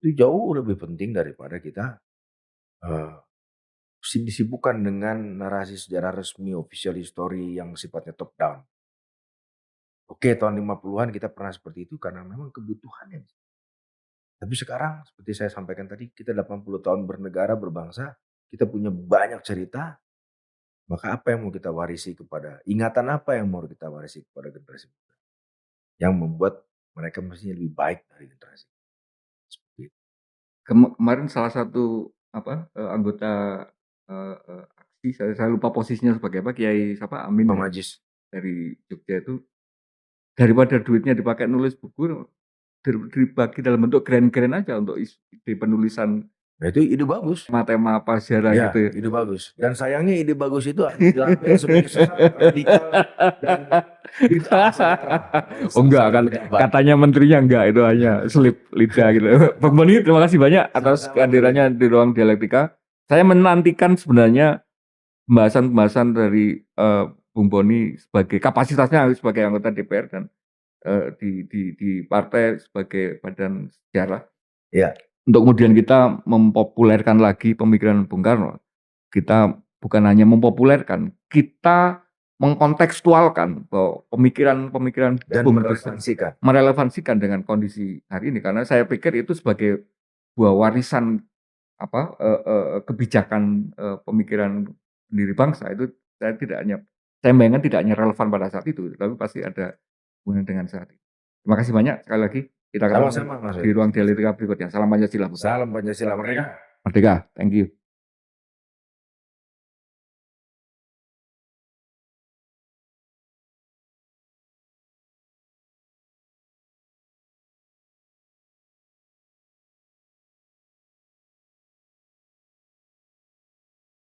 itu jauh lebih penting daripada kita eh, disibukkan dengan narasi sejarah resmi, official history yang sifatnya top down. Oke, tahun 50-an kita pernah seperti itu karena memang kebutuhannya. Tapi sekarang seperti saya sampaikan tadi, kita 80 tahun bernegara, berbangsa, kita punya banyak cerita, maka apa yang mau kita warisi ingatan apa yang mau kita warisi kepada generasi muda? Yang membuat mereka mestinya lebih baik dari generasi. Seperti itu. Kemarin salah satu anggota aksi, saya lupa posisinya sebagai apa, Kiai Amin Bang ya, Majis. dari Jogja itu, daripada duitnya dipakai nulis buku, dibagi dalam bentuk grand-grand aja untuk ide penulisan Nah itu ide bagus. tema-tema apa sejarah Ya, gitu ya. ide bagus. Dan sayangnya ide bagus itu diambil sebagai sesat, radikal, dan bid'ah sejarah. Oh enggak kan, katanya menterinya enggak, itu hanya selip lidah gitu. Bang Boni, terima kasih banyak atas kehadirannya di ruang dialektika. Saya menantikan sebenarnya pembahasan-pembahasan dari Bung Boni sebagai kapasitasnya sebagai anggota DPR dan di partai sebagai badan sejarah. Ya. Untuk kemudian kita mempopulerkan lagi pemikiran Bung Karno. Kita bukan hanya mempopulerkan, kita mengkontekstualkan bahwa pemikiran-pemikiran Dan Bung Besar merelevansikan dengan kondisi hari ini, karena saya pikir itu sebagai buah warisan kebijakan pemikiran pendiri bangsa itu saya bayangkan tidak hanya relevan pada saat itu, tapi pasti ada hubungan dengan saat ini. Terima kasih banyak sekali lagi. Kita ketemu sama-sama Mas. di ruang dialektika berikutnya. Salam Pancasila. Salam Pancasila merdeka. Merdeka. Thank you.